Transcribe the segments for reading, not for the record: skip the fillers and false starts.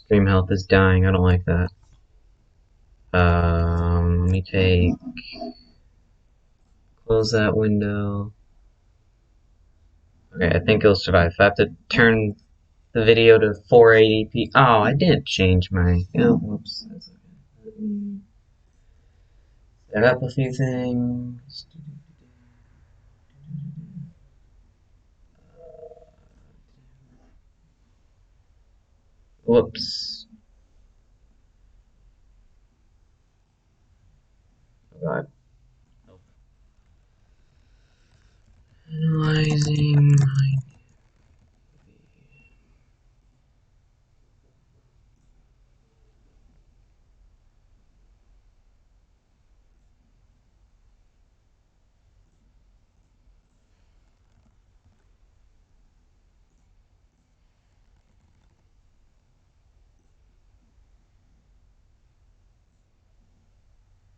Stream health is dying. I don't like that. Let me close that window. Okay, I think it'll survive. If I have to turn the video to 480p. Oh, I didn't change my. Oh, whoops. That's okay. Let me set up a few things. Whoops. Oh god. Analyzing my.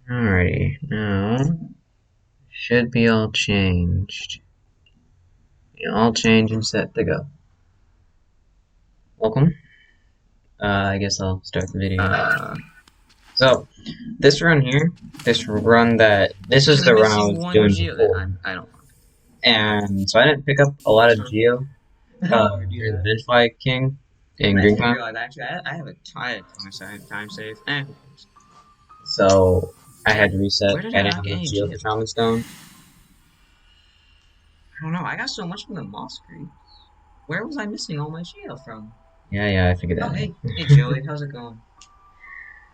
Alrighty, now should be all changed. Yeah, all changed and set to go. Welcome. I guess I'll start the video. So, this run here, this is the run I was doing before. I don't know. And so I didn't pick up a lot of Geo during the Benchfly King in Green Time. Actually, I have a time save. So I had to reset. Where did I I didn't not have get Geo any for Shaman Stone. I don't know. I got so much from the Moss Creek. Where was I missing all my Geo from? Yeah, I figured that. Oh, hey Joey, how's it going?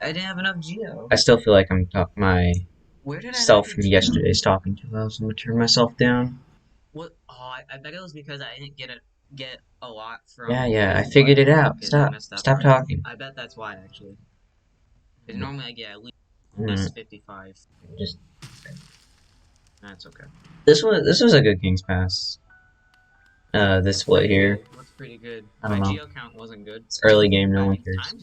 I didn't have enough Geo. I still feel like I'm my Where did self from yesterday's talking to. I was gonna turn myself down. What? Oh, I bet it was because I didn't get a lot from. Yeah, I figured it out. Stop talking. I bet that's why actually. Because normally I get at least 55. Just. That's okay. This was a good King's Pass. This split here. Looks pretty good. I don't know. My Geo count wasn't good. It's early game, no one cares.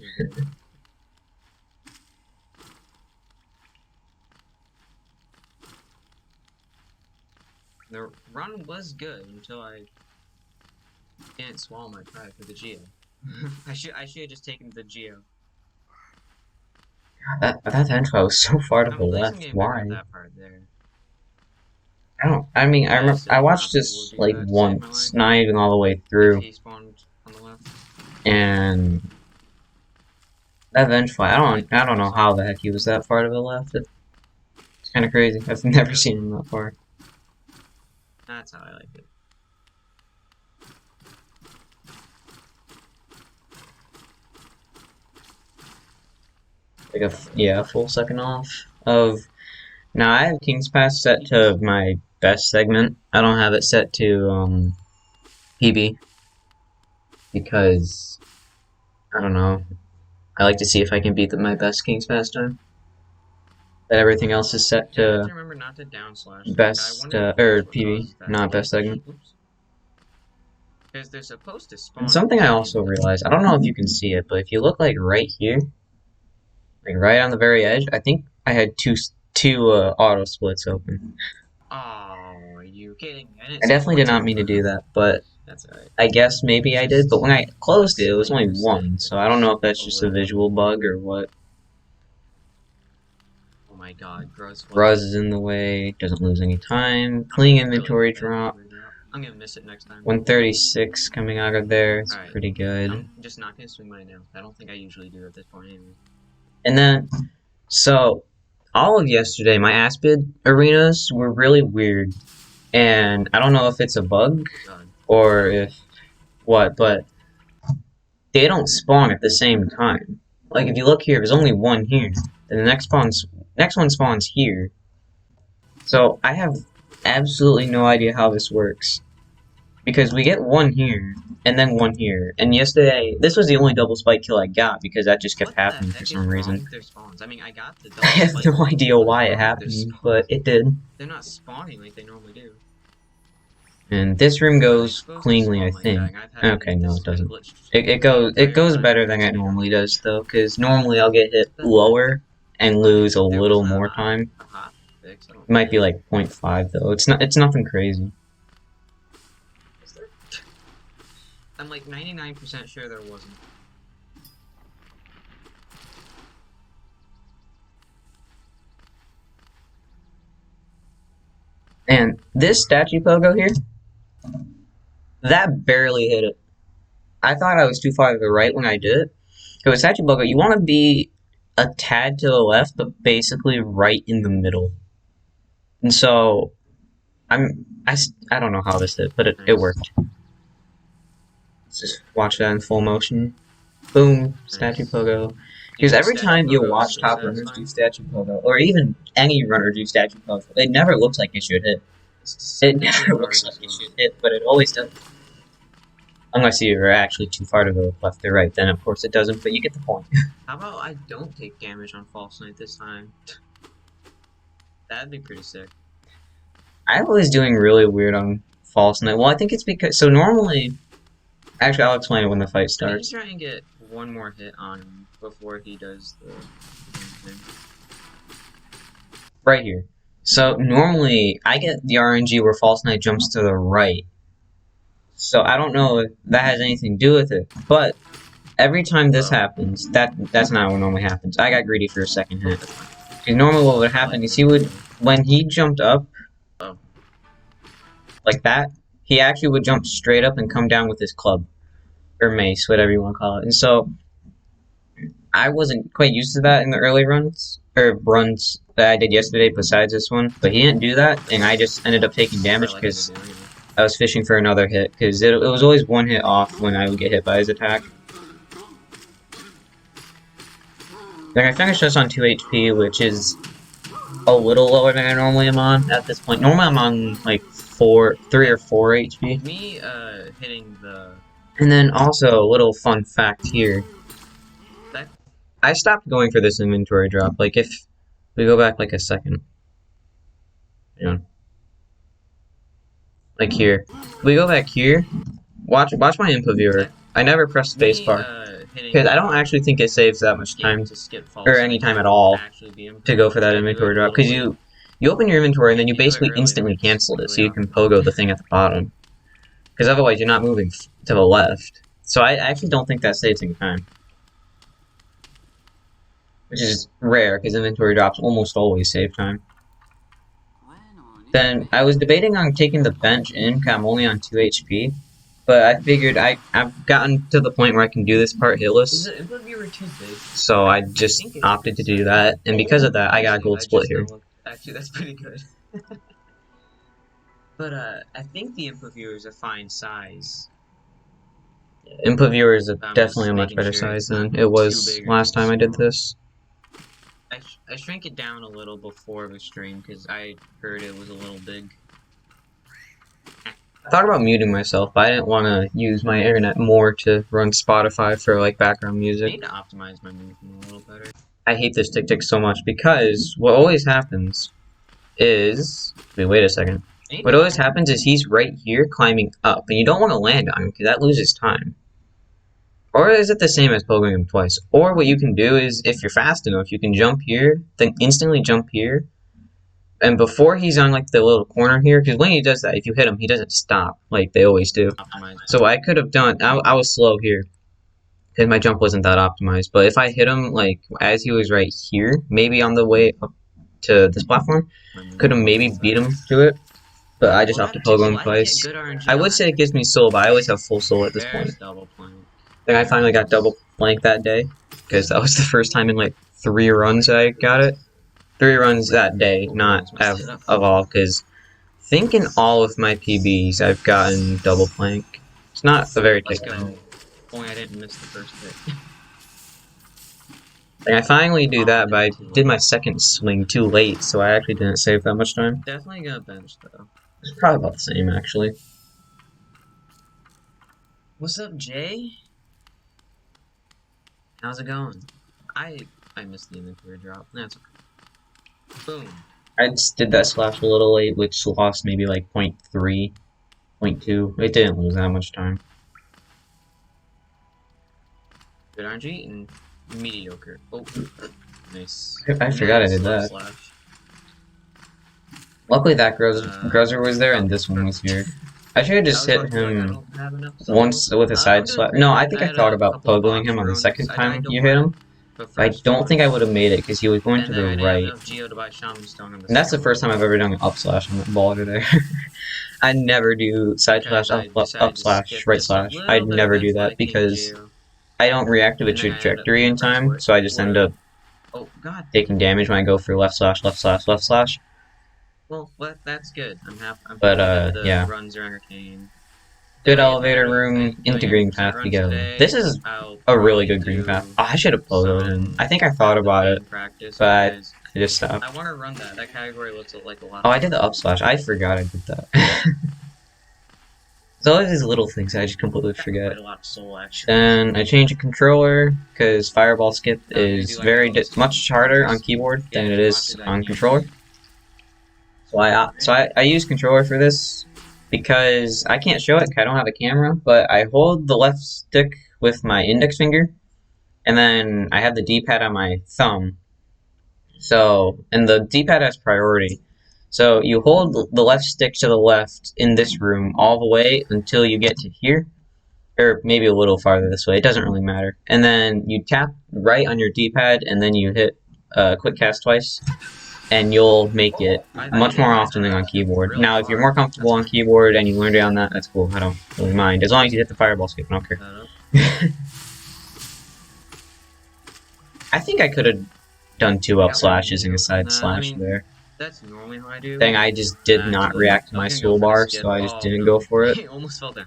The run was good until I didn't swallow my pride for the Geo. I should have just taken the Geo. God, that Benchfly was so far to the left. Why? That part there. I mean, I watched this like once, not even all the way through. He spawned on the left. And that Benchfly, I don't know how the heck he was that far to the left. It's kind of crazy. I've never seen him that far. That's how I like it. Like a full second off of. Now I have King's Pass set to my best segment. I don't have it set to PB because I don't know. I like to see if I can beat my best King's Pass time. But everything else is set to remember not to downslash best or PB, not best segment. Because they're supposed to spawn. And something I also realized, I don't know if you can see it, but if you look like right here, like right on the very edge, I think I had two auto splits open. Oh, are you kidding? I definitely did not mean to do that, but that's alright. I guess maybe I did, but when I closed it, it was only one, so I don't know if that's just a visual bug or what. Oh my god, Gruz is in the way, doesn't lose any time. Clean inventory drop. I'm gonna miss it next time. 136 coming out of there, it's pretty good. I'm just not gonna swing mine now. I don't think I usually do at this point anyway. And then, so, all of yesterday, my Aspid arenas were really weird. And I don't know if it's a bug or if what, but they don't spawn at the same time. Like if you look here, there's only one here, and the next one spawns here. So I have absolutely no idea how this works. Because we get one here, and then one here. And yesterday, this was the only double spike kill I got, because that just kept happening for some reason. I mean, I got the I have no idea why it happened, but it did. They're not spawning like they normally do. And this room goes cleanly, I think. Okay, no, it doesn't. It goes better than it normally does, though, because normally I'll get hit lower and lose a little more time. It might be like 0.5, though. It's nothing crazy. I'm like 99% sure there wasn't. This statue pogo here, that barely hit it. I thought I was too far to the right when I did it. Because statue pogo, you want to be a tad to the left, but basically right in the middle. And so, I don't know how this did, but it worked. Let's just watch that in full motion. Boom, statue pogo. Because every time you watch top runners do statue pogo, or even any runner do statue pogo, it never looks like it should hit. It never looks like it should hit, but it always does. Unless you're actually too far to the left or right, then of course it doesn't, but you get the point. How about I don't take damage on False Knight this time? That'd be pretty sick. I was doing really weird on False Knight. Well, I think it's because... So normally... Actually, I'll explain it when the fight starts. Try and get one more hit on him before he does the thing. Right here. So normally, I get the RNG where False Knight jumps to the right. So I don't know if that has anything to do with it, but every time this happens, that's not what normally happens. I got greedy for a second hit. Because normally what would happen is when he jumped up, like that, he actually would jump straight up and come down with his club. Or mace, whatever you want to call it. And so, I wasn't quite used to that in the early runs, or runs that I did yesterday besides this one, but he didn't do that, and I just ended up taking damage because I was fishing for another hit, because it was always one hit off when I would get hit by his attack. Then I finished this on 2 HP, which is a little lower than I normally am on at this point. Normally I'm on like 3 or 4 HP. Me, hitting the... And then also, a little fun fact here. I stopped going for this inventory drop. Like, if we go back like a second. You know. Like here. If we go back here. Watch my input viewer. I never press spacebar. Because I don't actually think it saves that much time. Or any time at all. To go for that inventory drop. Because you open your inventory and then you basically instantly cancel it. So you can pogo the thing at the bottom. Because otherwise you're not moving to the left. So I actually don't think that saves any time. Which is rare, because inventory drops almost always save time. Then I was debating on taking the bench in, because I'm only on 2 HP. But I figured I've gotten to the point where I can do this part hitless. So I just opted to do that. And because of that, I got a gold split here. Actually, that's pretty good. But, I think the input viewer is a fine size. Input viewer is definitely a much better size than it was last time I did this. I shrank it down a little before the stream, because I heard it was a little big. I thought about muting myself, but I didn't want to use my internet more to run Spotify for, like, background music. I need to optimize my movement a little better. I hate this tick-tick so much, because what always happens is... Wait a second. What always happens is he's right here climbing up, and you don't want to land on him because that loses time. Or is it the same as pogoing him twice? Or what you can do is, if you're fast enough, you can jump here, then instantly jump here, and before he's on like the little corner here, because when he does that, if you hit him, he doesn't stop like they always do. So I could have done, I was slow here, because my jump wasn't that optimized, but if I hit him like as he was right here, maybe on the way up to this platform, could have maybe beat him to it. But I just opted to pogo him twice. I would say it gives me soul, but I always have full soul at this point. Then I finally got double plank that day, because that was the first time in like 3 runs I got it. 3 runs that day, not of all, because I think in all of my PBs I've gotten double plank. It's not a very tight thing. Only I didn't miss the first hit. Like, I finally do that, but I did my second swing too late, so I actually didn't save that much time. Definitely gonna bench though. It's probably about the same, actually. What's up, Jay? How's it going? I missed the inventory drop. That's okay. Boom. I just did that slash a little late, which lost maybe like 0.3, 0.2. It didn't lose that much time. Good RNG and mediocre. Oh, nice. I forgot I did that. Slash. Luckily that Gruzzer was there and this one was here. I should have just hit him once with a side slap. No, I think I thought about pogoing him on the second time you hit him. But But I first, don't think I would have made it because he was going and to then the I didn't have right. enough geo to buy shaman stone on the And that's the second first time one I've ever done an up slash on that baller there. I never do side slash because I up decided to slash skip right just a slash. I'd little bit of never that do that flanking because geo, I don't react to the and then I ended up trajectory paying in the price for time, it. so I just end Where up oh god, taking damage when I go for left slash, left slash, left slash. well that's good. I'm But happy that the yeah. runs are entertaining. Good Anyway, if I'm elevator really room into doing any green percent path we runs go. today, This is I'll a really probably good green path. do Oh, I should have pogoed him. I some think I thought path of about it, pain practice but because I just stopped. I want to run that. That category looks like a lot Oh, of I did fun. the up slash. I forgot I did that. It's always these little things I just completely Got quite forget. a lot of soul actually. Then I change a controller because fireball skip Now I'm gonna is do like a very bonus time much harder on practice. keyboard Yeah, than it if you want is to, that on can. controller. So I use controller for this because I can't show it 'cause I don't have a camera, but I hold the left stick with my index finger, and then I have the D-pad on my thumb. So, and the D-pad has priority. So you hold the left stick to the left in this room all the way until you get to here, or maybe a little farther this way. It doesn't really matter. And then you tap right on your D-pad, and then you hit quick cast twice, and you'll make Oh, it I much didn't more realize how often than on that skip keyboard. really Now, if you're far. more comfortable That's on fine. keyboard and you learned it on that, that's cool. I don't really mind. As long as you hit the fireball skip, I don't care. That up. I think I could have done two up Got one slashes and a geo from side that. I slash mean, there. that's normally how I do. Thing I just And did not actually, react to I was my gonna go soul for the bar, skip. so I just Oh didn't go no, for it. I almost fell down.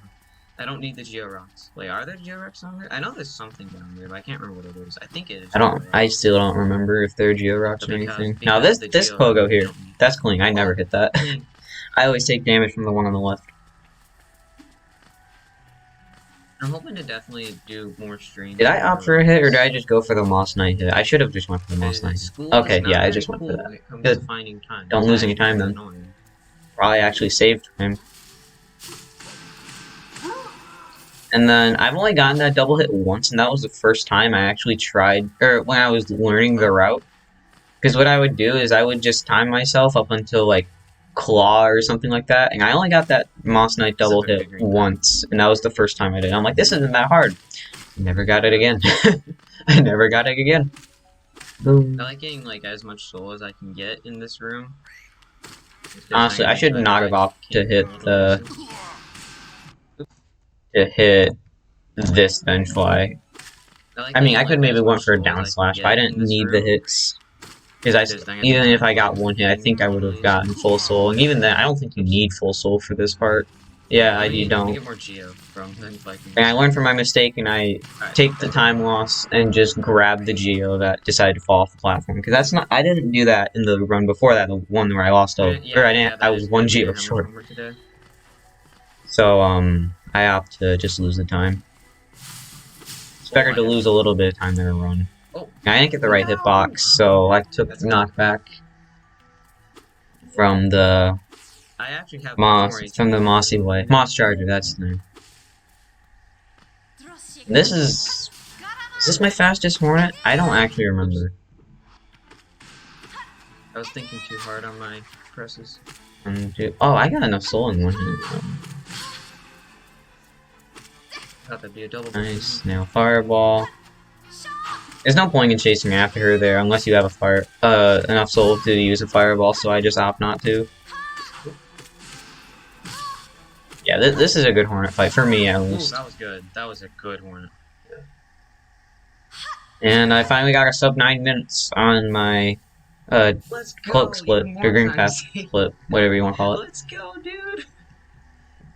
I don't need the geo rocks. Wait, are there geo rocks on there? I know there's something down there, but I can't remember what it is. I think it is. I still don't remember if they're geo rocks But or because anything. Now because the this geo rock pogo you here, don't need. that's clean. I never hit that. Clean. I always take damage from the one on the left. I'm hoping to definitely do more streams. Did I opt for a hit, or did I just go for the Moss Knight hit? I should have just went for the Moss Knight hit. School Okay, is not yeah, I very just went for cool that. when it comes Good. to finding time. Don't It's lose any actually time really then. annoying. Probably actually saved time. And then I've only gotten that double hit once, and that was the first time I actually tried, or when I was learning the route. Because what I would do is I would just time myself up until like claw or something like that, and I only got that Moss Knight double hit once, and that was the first time I did. I'm like, this isn't that hard. Never got it again. I never got it again. Boom. I like getting like as much soul as I can get in this room. Honestly, I should not have opted to hit this bench fly. I mean, I could maybe went for a down slash, but I didn't need the hits. Because even if I got one hit, I think I would have gotten full soul. And even then, I don't think you need full soul for this part. Yeah, you don't. And I learned from my mistake, and I take the time loss and just grab the Geo that decided to fall off the platform. Because that's not. I didn't do that in the run before that, the one where I lost over. Or I didn't. I was one Geo short. So I opt to just lose the time. It's better to lose a little bit of time than a run. I didn't get the right hitbox, so I took the knockback from the Mossy Boy. Moss Charger, that's his name. This is this my fastest Hornet? I don't actually remember. I was thinking too hard on my presses. Oh, I got enough soul in one hit. Thought that'd be a double. Nice. Now fireball. There's no point in chasing after her there unless you have enough soul to use a fireball, so I just opt not to. Yeah, this is a good Hornet fight, for me at least. Ooh, that was good. That was a good Hornet. And I finally got a sub 9 minutes on my cloak split, or green path split, whatever you want to call it. Let's go, dude!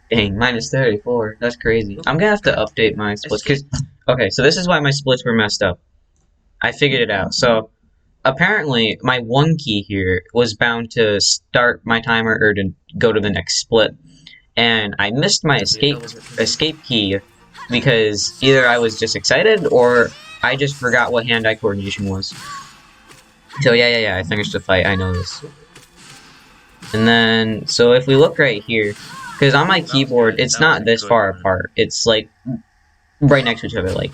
Dang, minus 34. That's crazy. I'm gonna have to update my splits, because... Okay, so this is why my splits were messed up. I figured it out. So, apparently, my 1 key here was bound to start my timer, or to go to the next split. And I missed my escape key, because either I was just excited, or I just forgot what hand-eye coordination was. So yeah, I finished the fight, I know this. And then, so if we look right here, because on my keyboard, it's not this far apart. It's like right next to each other, like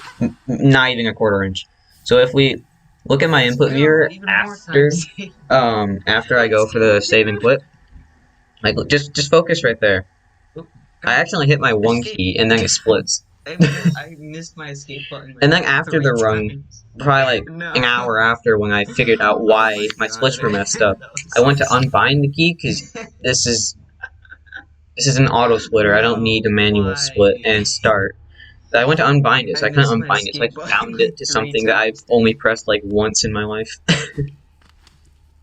not even a quarter inch. So if we look at my input viewer after I go for the save and quit, like just focus right there. I accidentally hit my 1 key and then it splits. I missed my escape button like And then after the 3 run, times. probably like No. an hour after when I figured out Oh my why my splits god. were messed up, That was I so went to stupid. unbind the key because this is this is an auto splitter. I don't need No, a manual split why? and start. I went to unbind it, I so I couldn't missed my unbind it, so I escape just button bound like it to 3 something that I've times, only dude. pressed like once in my life.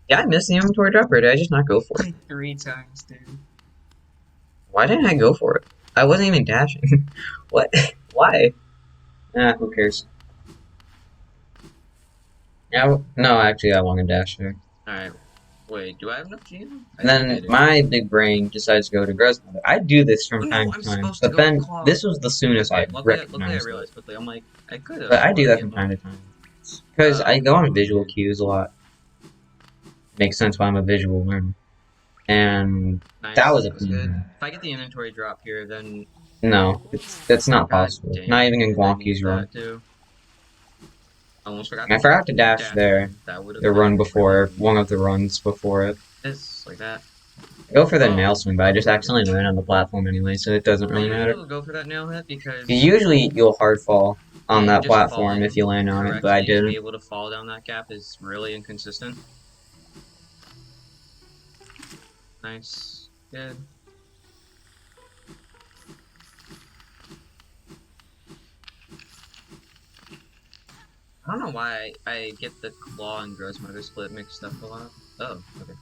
Yeah, I missed the inventory dropper. Did I just not go for it? Like 3 times, dude. Why didn't I go for it? I wasn't even dashing. What? Why? Who cares? Yeah, no, actually, I want to dash there. Alright. Wait, do I have enough geo? I And think I then do. my big brain decides to go to grandmother. I do this Oh from no, time I'm to time, supposed to but go to then claw. this was the soonest I Okay, luckily I recognized it. realized quickly. I'm like, I could have But I do sworn I that gave from up. time to time. Because I go on visual Dude. cues a lot. Makes sense why I'm a visual learner. And that Nice, was a that's good. clean. If I get the inventory drop here, then No, it's not god possible. dang Not it, even in dude, I need Gwonky's run. that too. Almost forgot I to forgot to dash dash there. in. That would have The been run really before, one of the runs before it. this like that. I go for the Oh, nail swing, but I oh just whatever. accidentally land on the platform anyway, so it doesn't I really matter. usually go for that nail hit 'Cause because usually you'll hard fall on yeah, that just platform if falling you land on it, but I correctly to be didn't. able to fall down that gap is really inconsistent. Nice, good. I don't know why I get the claw and gross motor split mixed up a lot. Oh, okay.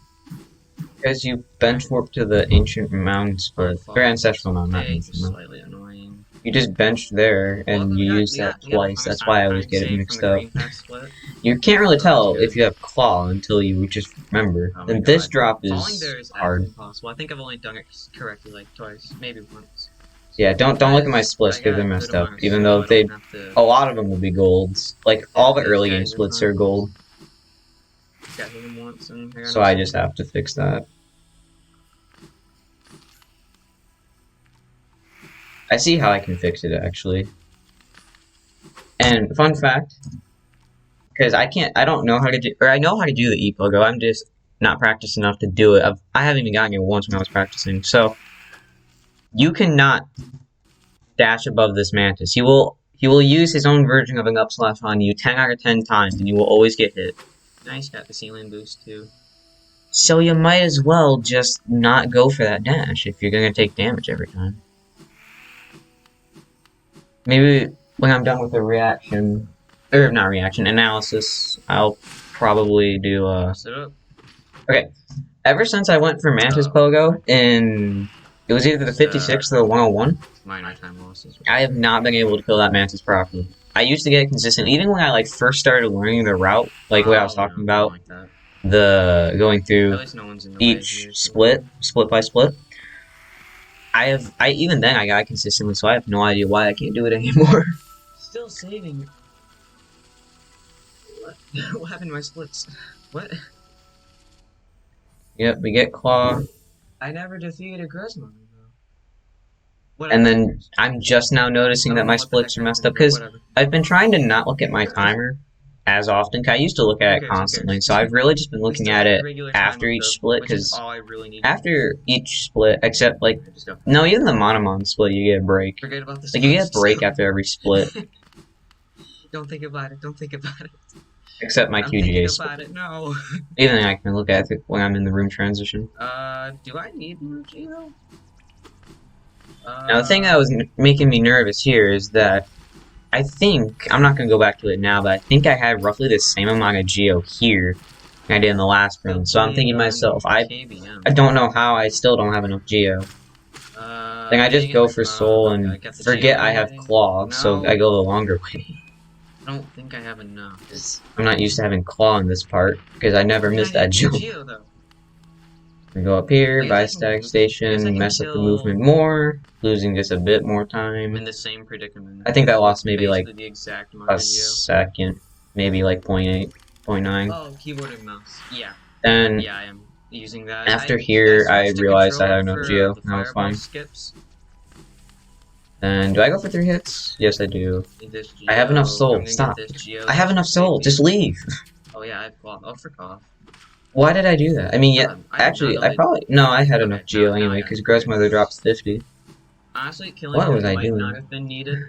Because you bench warp to the ancient mountain Oh split. Or fuck. ancestral mountain, not Okay, ancient just mountain. slightly annoying. You just benched there Well, and we you got use we that got we got the twice. bonus That's why I always time get it save from mixed the up. green pass split, You can't really so that's tell if good. you have claw until you just remember. Oh my And this god. drop Falling is there is actually hard. impossible. I think I've only done it correctly like twice, maybe once. Yeah, don't look at my Guys, splits I because got they're a good messed up. amount of Even though slow. I don't they, have to a lot of them will be golds. Like all hit the these early game guys a splits are ton. gold, Got hit him once and I got so no I just slow. have to fix that. I see how I can fix it actually. And fun fact, because I don't know how to do, or I know how to do the e-pogo. I'm just not practiced enough to do it. I haven't even gotten it once when I was practicing. So you cannot dash above this mantis. He will use his own version of an up slash on you 10 out of 10 times, and you will always get hit. Nice, got the ceiling boost too. So you might as well just not go for that dash if you're gonna take damage every time. Maybe when I'm done with the reaction, or not reaction, analysis, I'll probably do Toss it up. Okay, ever since I went for Mantis Oh, Pogo in, it was either the it's 56 or the 101, minor time losses. I have not been able to kill that Mantis properly. I used to get it consistently, even when I like first started learning the route, like what I was Oh talking no, I don't about, like that. the going At through least no one's in the way each here, so split, split by split. I even then I got it consistently, so I have no idea why I can't do it anymore. still saving. What? What happened to my splits? What? Yep, we get Claw, I never defeated Grisman, though. and Whatever. then I'm just now noticing I that don't know my what the heck splits are messed up, happened, but because whatever. I've been trying to not look at my timer as often, 'cause I used to look at Who it cares? Who constantly, cares? so I've really just been We looking still at have the it regular after time each though, split, which is because all I really need. after each split, except like, Okay, just go. no, even the Monomon split, you get a break. Forget about this. Like, you get a break after every split, Don't think about it. Don't think about it. except my I'm thinking QGA split. about it. No. Even then, I can look at it when I'm in the room transition. Do I need more Geo? Now, the thing that was making me nervous here is that I think, I'm not going to go back to it now, but I think I had roughly the same amount of Geo here than I did in the last run. So I'm thinking to myself, I don't know how I still don't have enough Geo. Then I just go for Soul and forget I have Claw, so I go the longer way. I don't think I have enough. I'm not used to having Claw in this part, because I never miss that jump. Geo, though. We go up here, I buy guess I static can station, mess up the kill- movement more, losing just a bit more time. In the same predicament. I think I lost maybe like Basically the exact amount a of Geo. second, maybe like 0.8, 0.9. Oh, keyboard and mouse. Yeah. Then Yeah, I am using that. after here, I switched to realized I had controller enough for, Geo, the and I was fireball fine. Skips. Then, do I go for 3 hits? Yes, I do. This Geo, I have enough soul, I'm gonna stop. get this Geo, I have enough soul, maybe. just leave. Oh yeah, I have cough. Oh, for cough. Why did I do that? I mean, yeah, I did actually, not know I probably, no, I had Okay, enough Geo now I anyway, got because it. Grandmother drops 50. Honestly, killing What him was I might doing? not have been needed.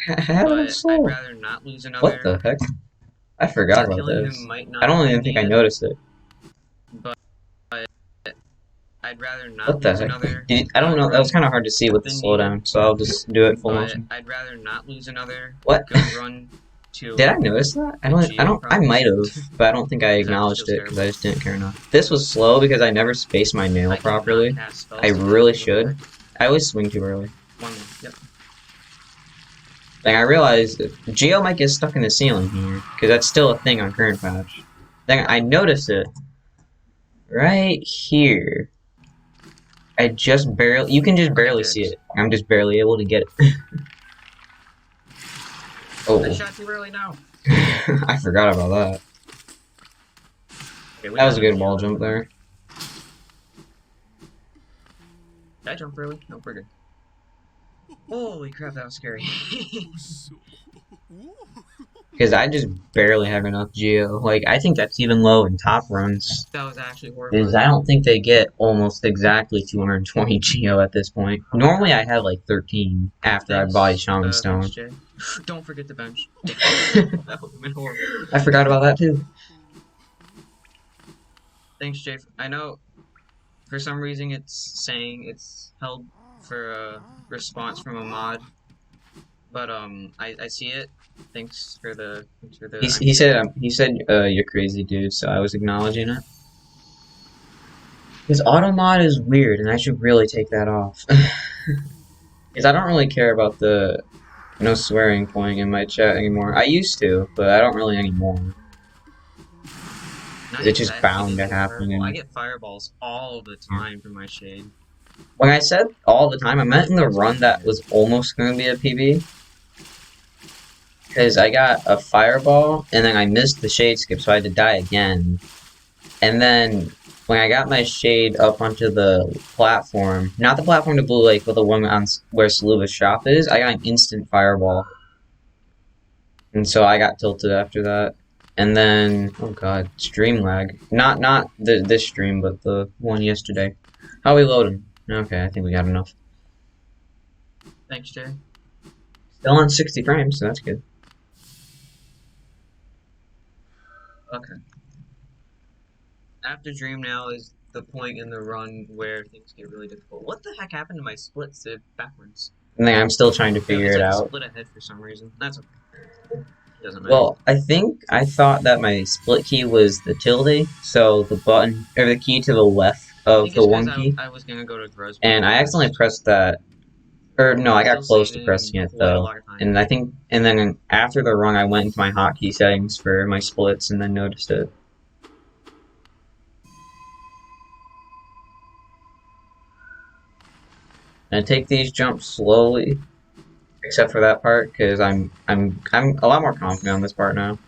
How did it but I'd slow? rather not lose What another. the heck? I forgot about Killing this. him might I not don't be even think I needed, noticed it. but I'd rather What not the lose heck? another I don't good know. That was run kind of hard to see with the than needed. slowdown, so I'll just do it in full But motion. I'd rather not lose another What? good run Did to I notice that? the Geo I might problems, have, but I don't think I because that just acknowledged feels it because terrible. I just didn't care enough. This was slow because I never spaced my nail I cannot properly. cast I spells today. really What the should. heck? I always swing too early. One more. Yep. Like I realized Geo might get stuck in the ceiling here because that's still a thing on current patch. Then I noticed it right here. I just barely. You can just Okay, barely good. see it. I'm just barely able to get it. I Oh, shot too early now. I forgot about that. Okay, we That got was a enough good Geo wall though. jump there. Did I jump early? No, we're good. Holy crap, that was scary. Because I just barely have enough Geo. Like, I think that's even low in top runs. That was actually Because I horrifying. don't think they get almost exactly 220 Geo at this point. Normally I have like 13 after I buy Shaman Thanks, Stone. Jay. Don't forget the bench. That would have been horrible. I forgot about that too. Thanks, Jay. I know for some reason it's saying it's held for a response from a mod, but I see it. Thanks for the I'm here. He said you're crazy dude, so I was acknowledging it. His auto mod is weird, and I should really take that off. Because I don't really care about the no swearing point in my chat anymore. I used to, but I don't really anymore. It's Nice. I just actually bound did to get a happen. fireball. I And get fireballs all the time from my shade. when I said all the time, I meant in the That's run pretty that good. was almost going to be a PB. Because I got a fireball, and then I missed the shade skip, so I had to die again. And then when I got my shade up onto the platform, not the platform to Blue Lake, but the one on where Saluva's shop is, I got an instant fireball. And so I got tilted after that. And then, oh god, stream lag. Not this stream, but the one yesterday. How we loading? Okay, I think we got enough. Thanks, Jay. Still on 60 frames, so that's good. Okay. After Dream now is the point in the run where things get really difficult. What the heck happened to my splits backwards? And then I'm still trying to It figure was it like a out. split ahead for some reason. That's okay. It doesn't matter. Well, I thought that my split key was the tilde, so the button, or the key to the left I of think the it's because one key. I was gonna go to Grossberg And I accidentally first. pressed that. Or no, I got Still close to saving pressing it quite a though. lot of time. And I think, and then after the run, I went into my hotkey settings for my splits and then noticed it. And I take these jumps slowly, except for that part, because I'm a lot more confident on this part now.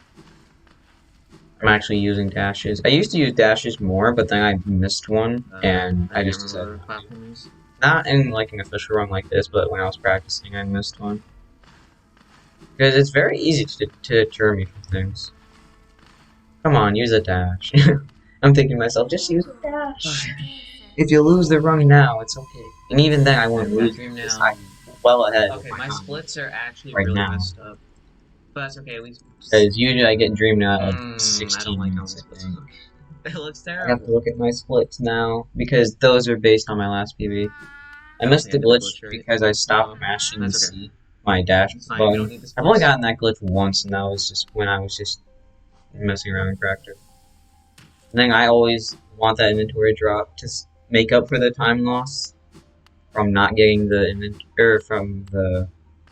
I'm actually using dashes. I used to use dashes more, but then I missed one, and I I can't just remember decided what platform is. not in like an official run like this, but when I was practicing, I missed one. Because it's very easy to deter me from things. Come on, use a dash. I'm thinking to myself, just use a dash. If you lose the run now, it's okay. And even then, I won't lose Dream because now. I'm well ahead of Okay, my my time splits are actually right really now. messed up. But that's okay, at least Because usually I get Dream now at like I don't 16 like how my minutes, I splits think. look. It looks I have to terrible. look at my splits now because those are based on my last PB. I I don't missed think the I did the glitch glitch right. because I stopped Oh, mashing the that's okay. C, my dash It's fine, we don't button. need the I've only splits. gotten that glitch once, and that was just when I was just messing around in Cracker. And then I always want that inventory drop to make up for the time loss from not getting the inventory, from the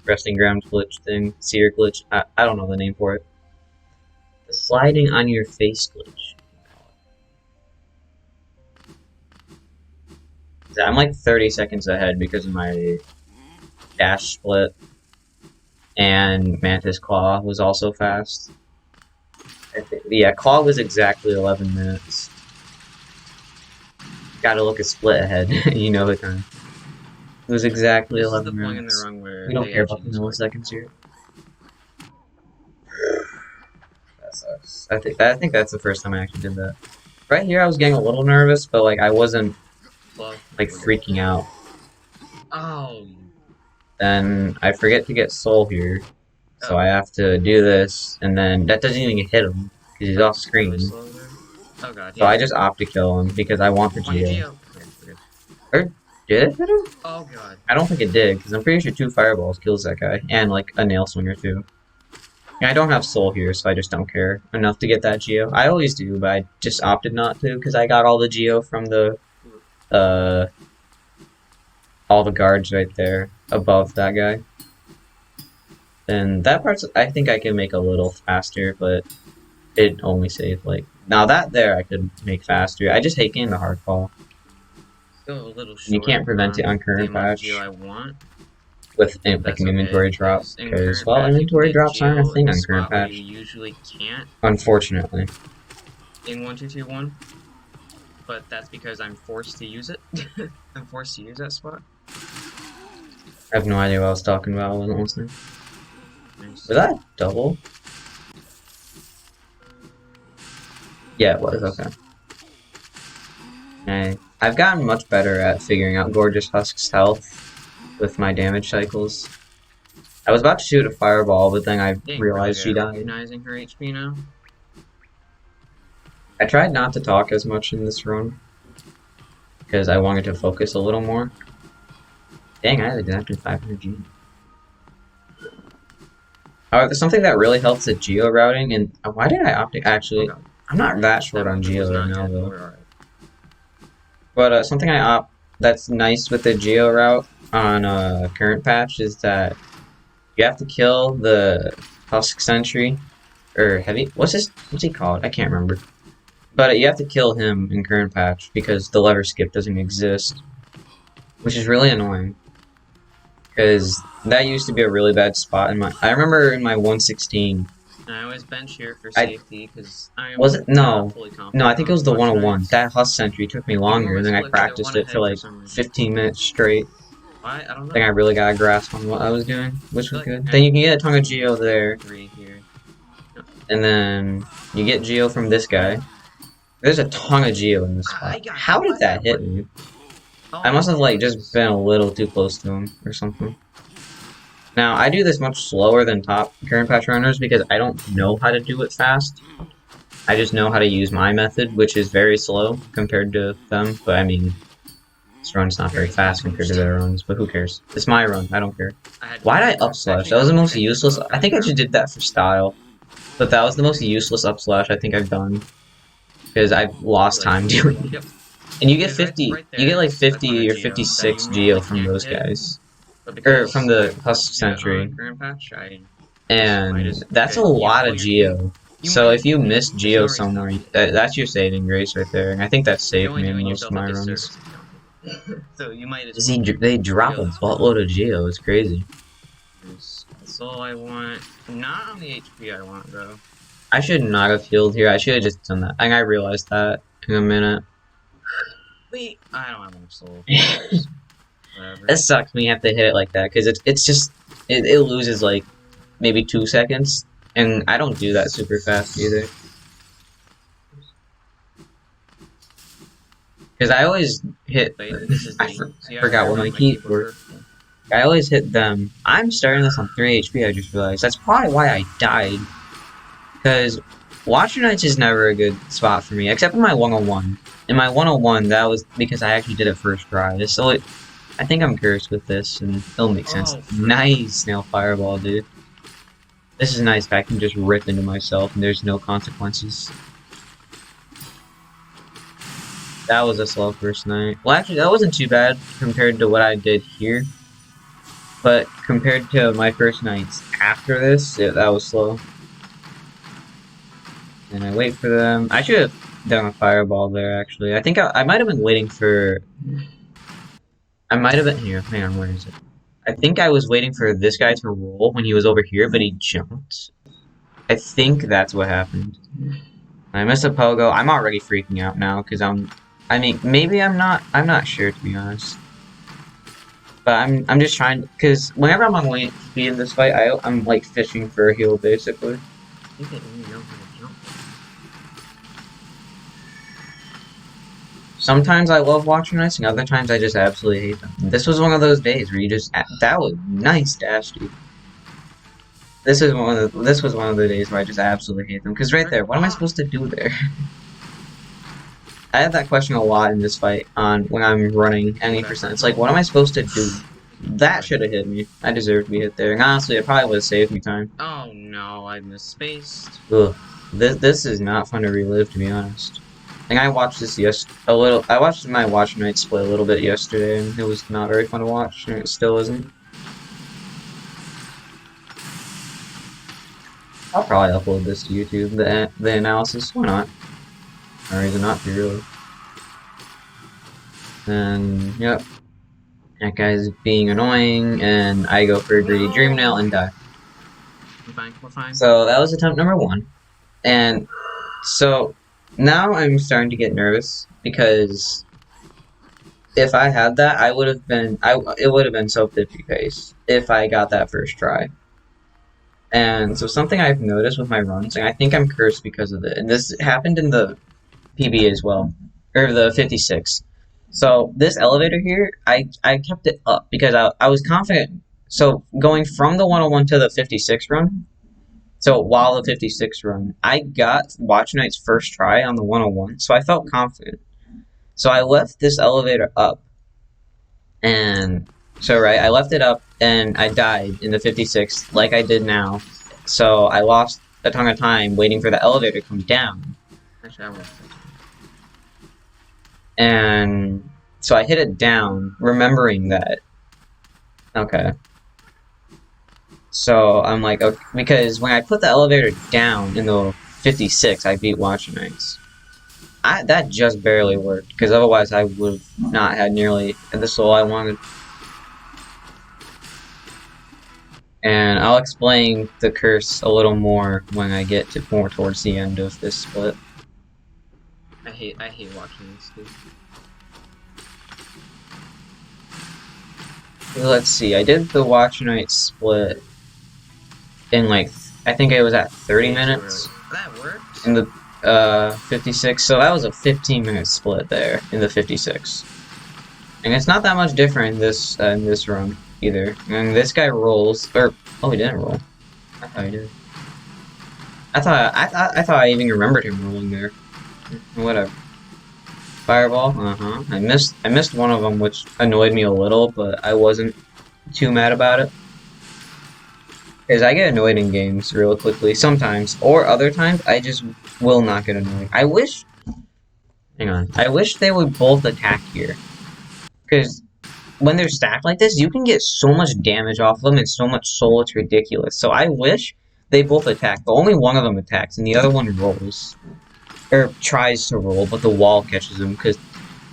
resting ground glitch thing, seer glitch. I don't know the name for it. The sliding on your face glitch. I'm like 30 seconds ahead because of my dash split, and Mantis Claw was also fast. Yeah, Claw was exactly 11 minutes. Gotta look a split ahead, you know the time. It was exactly This is the 11 point in the minutes. run where We don't they care about actually the just like milliseconds here. That sucks. I think that's the first time I actually did that. Right here, I was getting a little nervous, but like I wasn't fluff. like freaking out. Oh, then I forget to get soul here. So Oh, I have to do this, and then that doesn't even hit him, because he's off it's really screen. slow there. Oh god, So he I hit just me. opt to kill him, because I want the On your Geo. Geo. Okay, we're good. Or, did it hit him? Oh god. I don't think it did, because I'm pretty sure 2 fireballs kills that guy, and like a nail swinger too. And I don't have soul here, so I just don't care enough to get that Geo. I always do, but I just opted not to, because I got all the Geo from the, uh, all the guards right there, above that guy. And that part's, I think I can make a little faster, but it only saved, like, now that there I could make faster. I just hate getting the hard fall. Still a little You short can't prevent it on on the current amount of Geo patch I want. with But like that's an okay, inventory drop, because in because, current well, patch you can inventory get drops aren't a Geo in thing a on current spot where you patch. usually can't Unfortunately. in 1.2.2.1. But that's because I'm forced to use it. I'm forced to use that spot. I have no idea what I was talking about, I wasn't listening. Nice. Was that double? Yeah, it was, Nice. okay. I've gotten much better at figuring out Gorgeous Husk's health with my damage cycles. I was about to shoot a fireball, but then I Getting really realized good she at died. recognizing her HP now. I tried not to talk as much in this run, because I wanted to focus a little more. Dang, I had exactly 500 G. However, something that really helps at geo routing, and why did I opt to Oh actually? god. I'm not that short That on movement was geo right not now good, but though. we're alright. But something I opt that's nice with the geo route on current patch is that you have to kill the Husk Sentry or heavy. What's he called? I can't remember. But you have to kill him in current patch because the lever skip doesn't exist, which is really annoying. Because that used to be a really bad spot in my. I remember in my 116. And I always bench here for I safety, because I was am it not no, fully no. I confident think it was on the Watch 101. Knights. That Husk Sentry took me Even longer, when and my then I splits get practiced one it for ahead for like some reason. 15 minutes straight. Why? I don't I think know. I really got a grasp on what I was doing, which was Like, good. Then I you can get a ton of geo like there, 3 here. No. and then you get geo from this guy. There's a ton of geo in this I spot. got How hit did by that that hit one. me? Oh I my must have like just goodness. been a little too close to him or something. Now I do this much slower than top current patch runners because I don't know how to do it fast. I just know how to use my method, which is very slow compared to them. But I mean, this run's not very Very fast fast compared to finished. their runs. But who cares? It's my run. I don't care. I had Why fun did right I up there. slash? Actually, That no, was I the don't most think I did useless. though. I Going think I just through. did that for style. But that was the most useless up slash I think I've done because I've lost Like, time doing it. yep. And you get Because fifty. right You get there like is a ton of 50 or geo that you 56 geo normally from can't those get. guys, But or from because the I'm forced Husk to get it on Sentry, current patch, I just might and as that's a okay. You lot well of you geo. might So as if you get it. miss There's geo no reason not somewhere, to. that's your saving grace right there. And I think that You're saved only me in doing most of yourself a my disservice runs. if you don't. So you might as See, well they drop a go this route. buttload of geo. It's crazy. That's all I want. Not on the HP I want though. I should not have healed here. I should have just done that. I think I realized that in a minute. Wait, I don't have enough soul. It Whatever. sucks when you have to hit it like that because it's just it loses like maybe 2 seconds, and I don't do that super fast either. Because I always hit. Wait, this is the. I See, I forgot what remember my my keyboard. keyboard. I always hit them. I'm starting this on 3 HP. I just realized that's probably why I died. Because Watcher Knights is never a good spot for me, except in my 101. In my 101, that was because I actually did it first try. So I think I'm cursed with this, and it'll make sense. Oh, frick. Nice Snail Fireball, dude. This is nice. I can just rip into myself, and there's no consequences. That was a slow first night. Well, actually, that wasn't too bad compared to what I did here. But compared to my first nights after this, that was slow. And I wait for them. I should have done a fireball there, actually. I think I might have been waiting for... I might have been... Here, hang on, where is it? I think I was waiting for this guy to roll when he was over here, but he jumped. I think that's what happened. I missed a pogo. I'm already freaking out now, because I mean, maybe I'm not... I'm not sure, to be honest. But I'm just trying... Because whenever I'm on lane speed in this fight, I'm, like, fishing for a heal, basically. I think they only know how to jump. Sometimes I love watching nights, and other times I just absolutely hate them. This was one of those days where you just that was nice dash, dude. This was one of the days where I just absolutely hate them. Because right there, what am I supposed to do there? I had that question a lot in this fight on when I'm running any percent. It's like, what am I supposed to do? That should have hit me. I deserve to be hit there. And honestly, it probably would have saved me time. Oh no, I misspaced. Ugh. This is not fun to relive, to be honest. I think I watched this a little. I watched my watch night split a little bit yesterday, and it was not very fun to watch, and it still isn't. I'll probably upload this to YouTube, the analysis. Why not? No reason not to, really. And, yep. That guy's being annoying, and I go for a greedy dream nail and die. We're fine. So that was attempt number 1. And so now I'm starting to get nervous because if I had that, it would have been so 50 pace if I got that first try. And so something I've noticed with my runs, and I think I'm cursed because of it, and this happened in the PB as well, or the 56. So this elevator here, I kept it up because I was confident. So going from the 101 to the 56 run, so while the 56 run, I got Watch Knight's first try on the 101, so I felt confident. So I left this elevator up, and so right, I left it up, and I died in the 56 like I did now. So I lost a ton of time waiting for the elevator to come down. Actually, I won't. And so I hit it down, remembering that. Okay. So I'm like, okay, because when I put the elevator down in the 56, I beat Watch Nights. That just barely worked, because otherwise I would have not had nearly the soul I wanted. And I'll explain the curse a little more when I get to more towards the end of this split. I hate watching this, dude. Let's see, I did the Watch Night split in like, I think it was at 30 minutes. That works. In the 56, so that was a 15-minute split there in the 56. And it's not that much different in this run either. And this guy rolls, or oh, he didn't roll. I thought he did. I thought I even remembered him rolling there. Whatever. Fireball. I missed one of them, which annoyed me a little, but I wasn't too mad about it. Because I get annoyed in games real quickly sometimes, or other times I just will not get annoyed. I wish they would both attack here. Because when they're stacked like this, you can get so much damage off them and so much soul, it's ridiculous. So I wish they both attack, but only one of them attacks and the other one rolls. Or tries to roll, but the wall catches him, because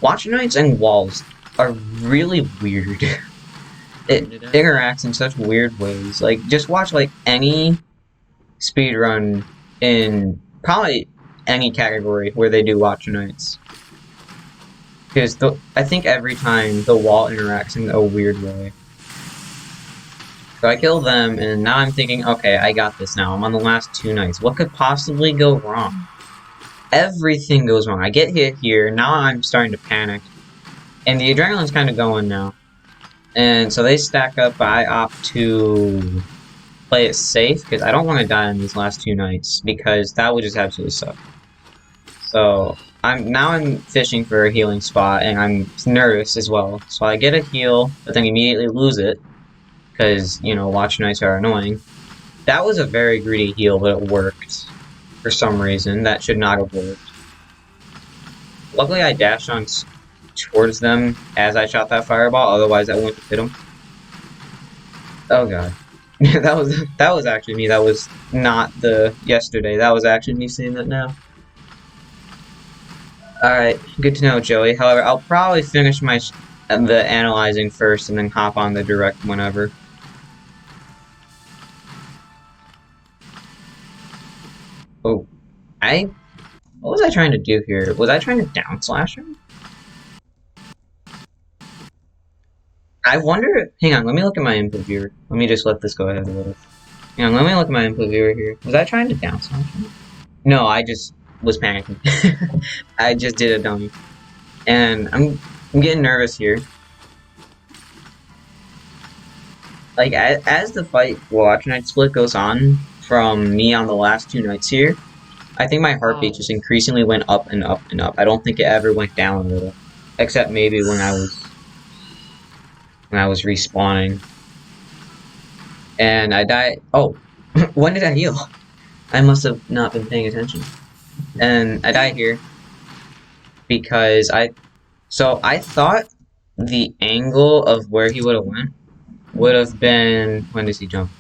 Watch Nights and walls are really weird. It interacts in such weird ways. Like, just watch, like, any speedrun in probably any category where they do Watch Nights. Because I think every time the wall interacts in a weird way. So I kill them, and now I'm thinking, okay, I got this now. I'm on the last 2 nights. What could possibly go wrong? Everything goes wrong. I get hit here, now I'm starting to panic. And the adrenaline's kind of going now. And so they stack up, but I opt to play it safe, because I don't want to die in these last 2 nights, because that would just absolutely suck. So, I'm fishing for a healing spot, and I'm nervous as well. So I get a heal, but then immediately lose it, because, you know, Watch Nights are annoying. That was a very greedy heal, but it worked. For some reason, that should not have worked. Luckily, I dashed on towards them as I shot that fireball, otherwise I wouldn't have hit them. Oh god. that was actually me, that was not the yesterday, that was actually me saying that now. Alright, good to know, Joey. However, I'll probably finish the analyzing first and then hop on the direct whenever. Oh, what was I trying to do here? Was I trying to down slash him? I wonder, hang on, let me look at my input viewer. Let me just let this go ahead a little. Hang on, let me look at my input viewer here. Was I trying to down slash him? No, I just was panicking. I just did a dummy. And I'm getting nervous here. Like as the fight Watch Night Split goes on from me on the last two nights here, I think my heartbeat Oh, just increasingly went up and up and up. I don't think it ever went down a little, except maybe when I was respawning and I died. Oh, when did I heal? I must have not been paying attention. And I died here because I thought the angle of where he would have went would have been, when does he jump?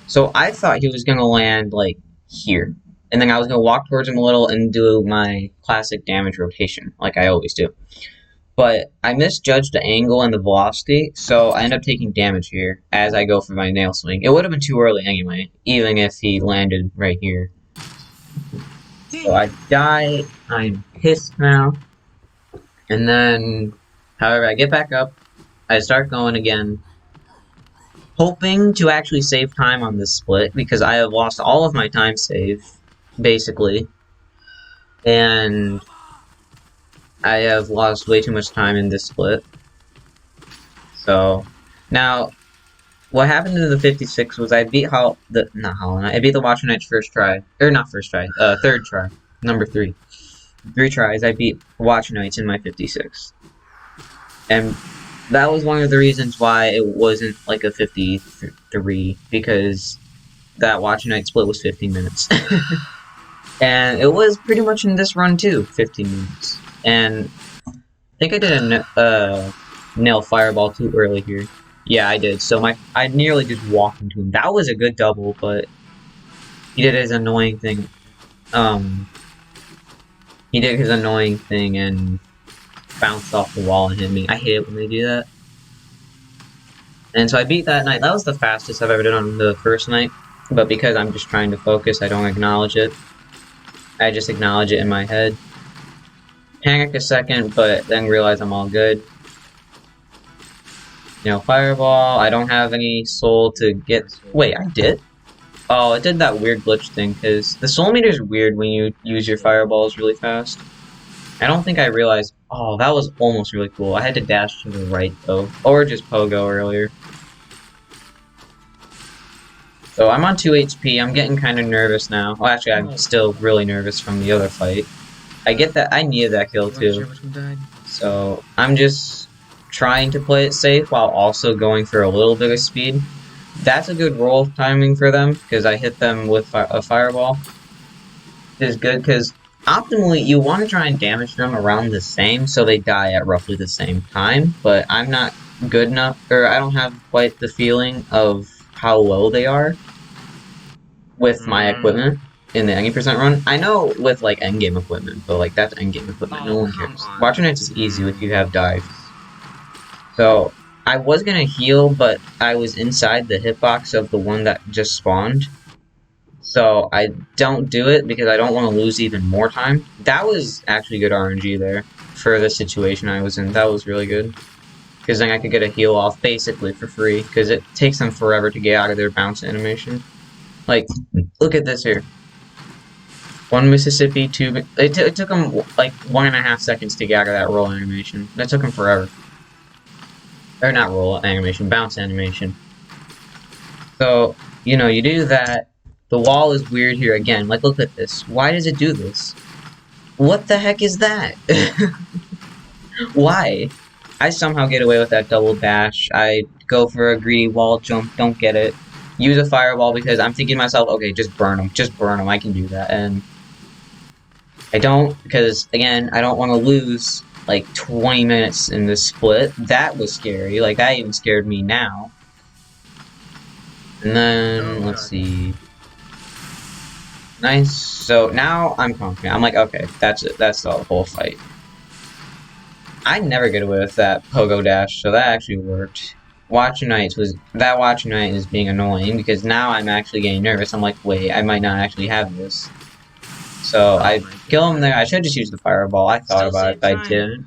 So I thought he was gonna land like here. And then I was gonna walk towards him a little and do my classic damage rotation, like I always do. But I misjudged the angle and the velocity, so I end up taking damage here as I go for my nail swing. It would have been too early anyway, even if he landed right here. So I die, I'm pissed now. And then, however, I get back up, I start going again, hoping to actually save time on this split, because I have lost all of my time save, basically. And I have lost way too much time in this split. So, now, what happened to the 56 was I beat I beat the Watcher Knight's first try. Or not first try, third try. Number 3. 3 tries, I beat Watcher Knights in my 56. And that was one of the reasons why it wasn't like a 53, because that Watcher Night split was 15 minutes. And it was pretty much in this run too, 15 minutes. And I think I did a nail fireball too early here. Yeah, I did. So I nearly just walked into him. That was a good double, but he did his annoying thing. He did his annoying thing and bounced off the wall and hit me. I hate it when they do that. And so I beat that night. That was the fastest I've ever done on the first night. But because I'm just trying to focus, I don't acknowledge it. I just acknowledge it in my head. Panic a second, but then realize I'm all good. You know, fireball. I don't have any soul to get. Wait, I did? Oh, it did that weird glitch thing, because the soul meter is weird when you use your fireballs really fast. I don't think I realized. Oh, that was almost really cool. I had to dash to the right, though. Or just pogo earlier. So I'm on 2 HP. I'm getting kind of nervous now. Well, actually, I'm still really nervous from the other fight. I get that. I needed that kill, too. So I'm just trying to play it safe while also going for a little bit of speed. That's a good roll timing for them, because I hit them with a fireball. It is good, because optimally, you want to try and damage them around the same, so they die at roughly the same time, but I'm not good enough, or I don't have quite the feeling of how low they are with my equipment in the 90% run. I know with, like, endgame equipment, but, like, that's endgame equipment, no one cares. Watcher Knights is easy if you have dive. So, I was gonna heal, but I was inside the hitbox of the one that just spawned. So I don't do it because I don't want to lose even more time. That was actually good RNG there for the situation I was in. That was really good. Because then I could get a heal off basically for free. Because it takes them forever to get out of their bounce animation. Like, look at this here. 1 Mississippi, 2... It took them like 1.5 seconds to get out of that roll animation. That took them forever. Or not roll animation, bounce animation. So, you know, you do that. The wall is weird here again. Like, look at this. Why does it do this? What the heck is that? Why? I somehow get away with that double dash. I go for a greedy wall jump, don't get it. Use a fireball because I'm thinking to myself, okay, just burn them. Just burn them. I can do that. And I don't because, again, I don't want to lose, like, 20 minutes in this split. That was scary. Like, that even scared me now. And then, let's see. Nice. So now I'm confident. I'm like, okay, that's it. That's the whole fight. I never get away with that pogo dash, so that actually worked. Watcher Knight is being annoying because now I'm actually getting nervous. I'm like, wait, I might not actually have this. So I kill him there. I should just use the fireball. I thought about it, but I didn't.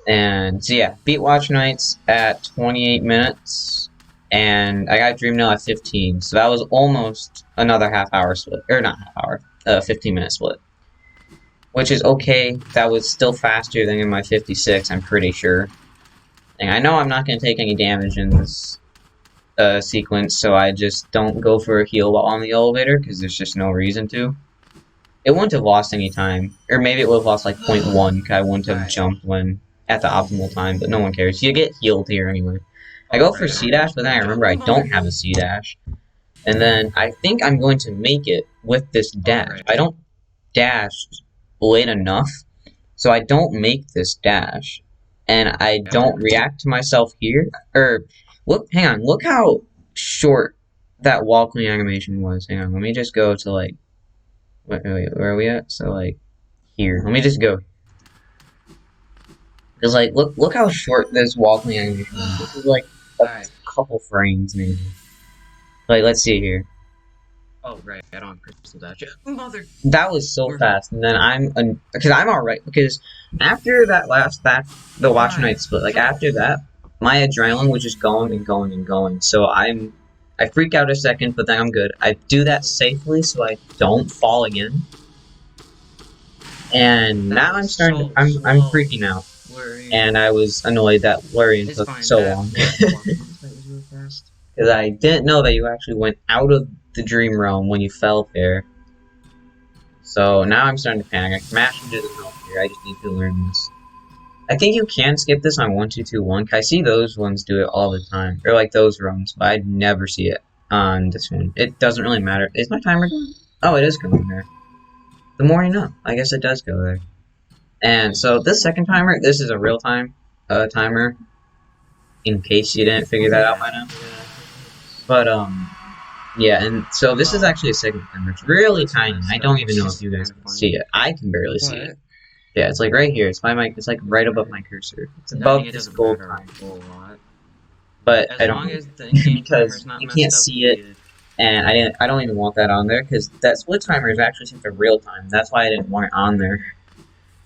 And so yeah, beat Watcher Knights at 28 minutes. And I got Dream Nail at 15, so that was almost another half-hour split. Or not half-hour, 15-minute split. which is okay. That was still faster than in my 56, I'm pretty sure. And I know I'm not going to take any damage in this sequence, so I just don't go for a heal while on the elevator, because there's just no reason to. It wouldn't have lost any time. Or maybe it would have lost like 0.1, because I wouldn't have Right. jumped when at the optimal time, but no one cares. You get healed here anyway. I Oh, go for right. C dash, but then I remember I don't have a C dash. And then I think I'm going to make it with this dash. right. I don't dash late enough, so I don't make this dash. And I don't react to myself here. Or, look, hang on, look how short that wall clean animation was. Hang on, let me just go to like, wait, where are we at? So like, here. Let me just go. Because like, look how short this wall clean animation is. This is like a Alright. couple frames maybe. Like, let's see here. Oh, right. I don't have crystal dash. Mother. That was so fast, and then because I'm alright, because after the Watch Night split, like after that, my adrenaline was just going and going and going, so I freak out a second, but then I'm good. I do that safely so I don't fall again, and now I'm starting to, I'm freaking out, and I was annoyed that Lurian took so long. Because I didn't know that you actually went out of the dream realm when you fell there. So now I'm starting to panic. Mashing doesn't help here. I just need to learn this. I think you can skip this on 1, 2, 2, 1. I see those ones do it all the time. Or like those runs, but I never see it on this one. It doesn't really matter. Is my timer going? Oh, it is going there. The more you know. I guess it does go there. And so this second timer, this is a real time timer. In case you didn't figure that out by now. But, yeah, and so this is actually a second timer. It's really tiny. I don't even know if you guys can see it. I can barely see it. Yeah, it's like right here. It's my mic. It's like right above my cursor. It's above this gold time. But I don't because you can't see it, and I don't even want that on there because that split timer is actually set to real time. That's why I didn't want it on there.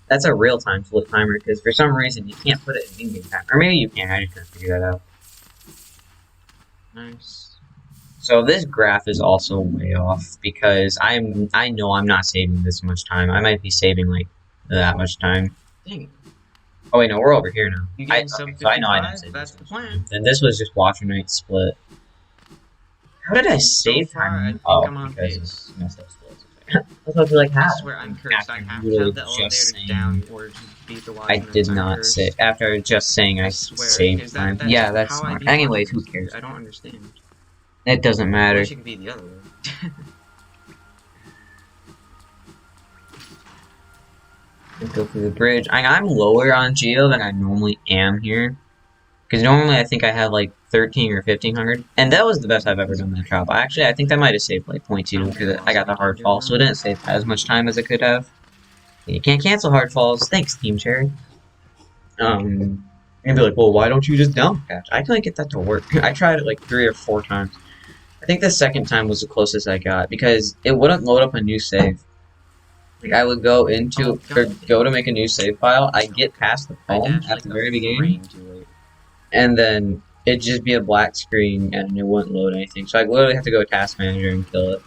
That's a real time split timer because for some reason you can't put it in in-game time, or maybe you can. I just couldn't figure that out. Nice. So this graph is also way off because I know I'm not saving this much time. I might be saving like that much time. Dang. Oh wait, no, we're over here now. Okay, So I know I didn't save that's this the much plan. time. Then this was just Watcher Night split. How did I save So far, time? I think Oh, I'm on because pace. of messed up splits. I was about to be like, how? I swear I'm cursed. I After have to literally have the just elevator saying- down or to beat the I Watchman. did I'm not cursed. say after just saying I swear, saved is time. that's Yeah, that's how I smart. beat Anyways, who Watchman. cares? I don't understand. It doesn't I matter. wish it could be the other way. Go through the bridge. I'm lower on Geo than I normally am here. Because normally I think I have like 13 or 1500. And that was the best I've ever done that job. Actually, I think that might have saved like 0.2 because I got the hard fall. So it didn't save as much time as it could have. You can't cancel hard falls. Thanks, Team Cherry. And be like, well, why don't you just down patch? I couldn't get that to work. I tried it like 3 or 4 times. I think the second time was the closest I got because it wouldn't load up a new save. Like I would go into or go to make a new save file. I get past the poem at the very beginning, and then it'd just be a black screen and it wouldn't load anything. So I literally have to go to Task Manager and kill it.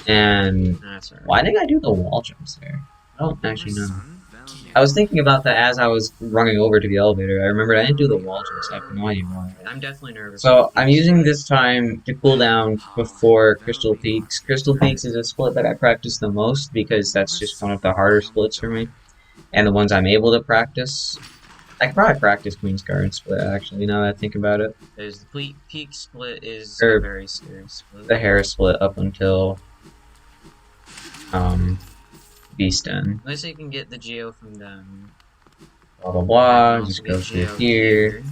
And why didn't I do the wall jumps there? I don't actually know. I was thinking about that as I was running over to the elevator. I remembered I didn't do the wall jumps. I have no idea why. I'm definitely nervous. So I'm using this time to cool down before Crystal Peaks. Crystal Peaks is a split that I practice the most because that's just one of the harder splits for me. And the ones I'm able to practice. I could probably practice Queen's Guard split actually, now that I think about it. There's the Peak split is a very serious split. The Harris split up until Beaston. Unless you can get the Geo from them. Blah blah blah, just go through here.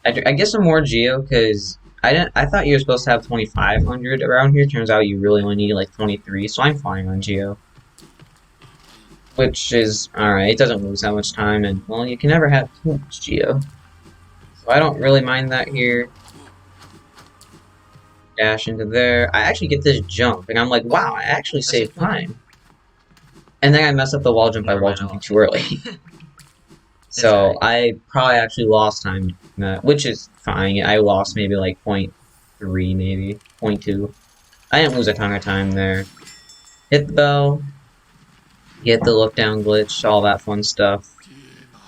I guess some more Geo because I thought you were supposed to have 2500 around here. Turns out you really only need like 23, so I'm fine on Geo. Which is alright, it doesn't lose that much time, and well, you can never have too much Geo. So I don't really mind that here. Dash into there. I actually get this jump, and I'm like, wow, I actually saved time. And then I mess up the wall jump by wall jumping too early. So I probably actually lost time, which is fine. I lost maybe like 0.3, maybe 0.2. I didn't lose a ton of time there. Hit the bell. get the look down glitch, all that fun stuff.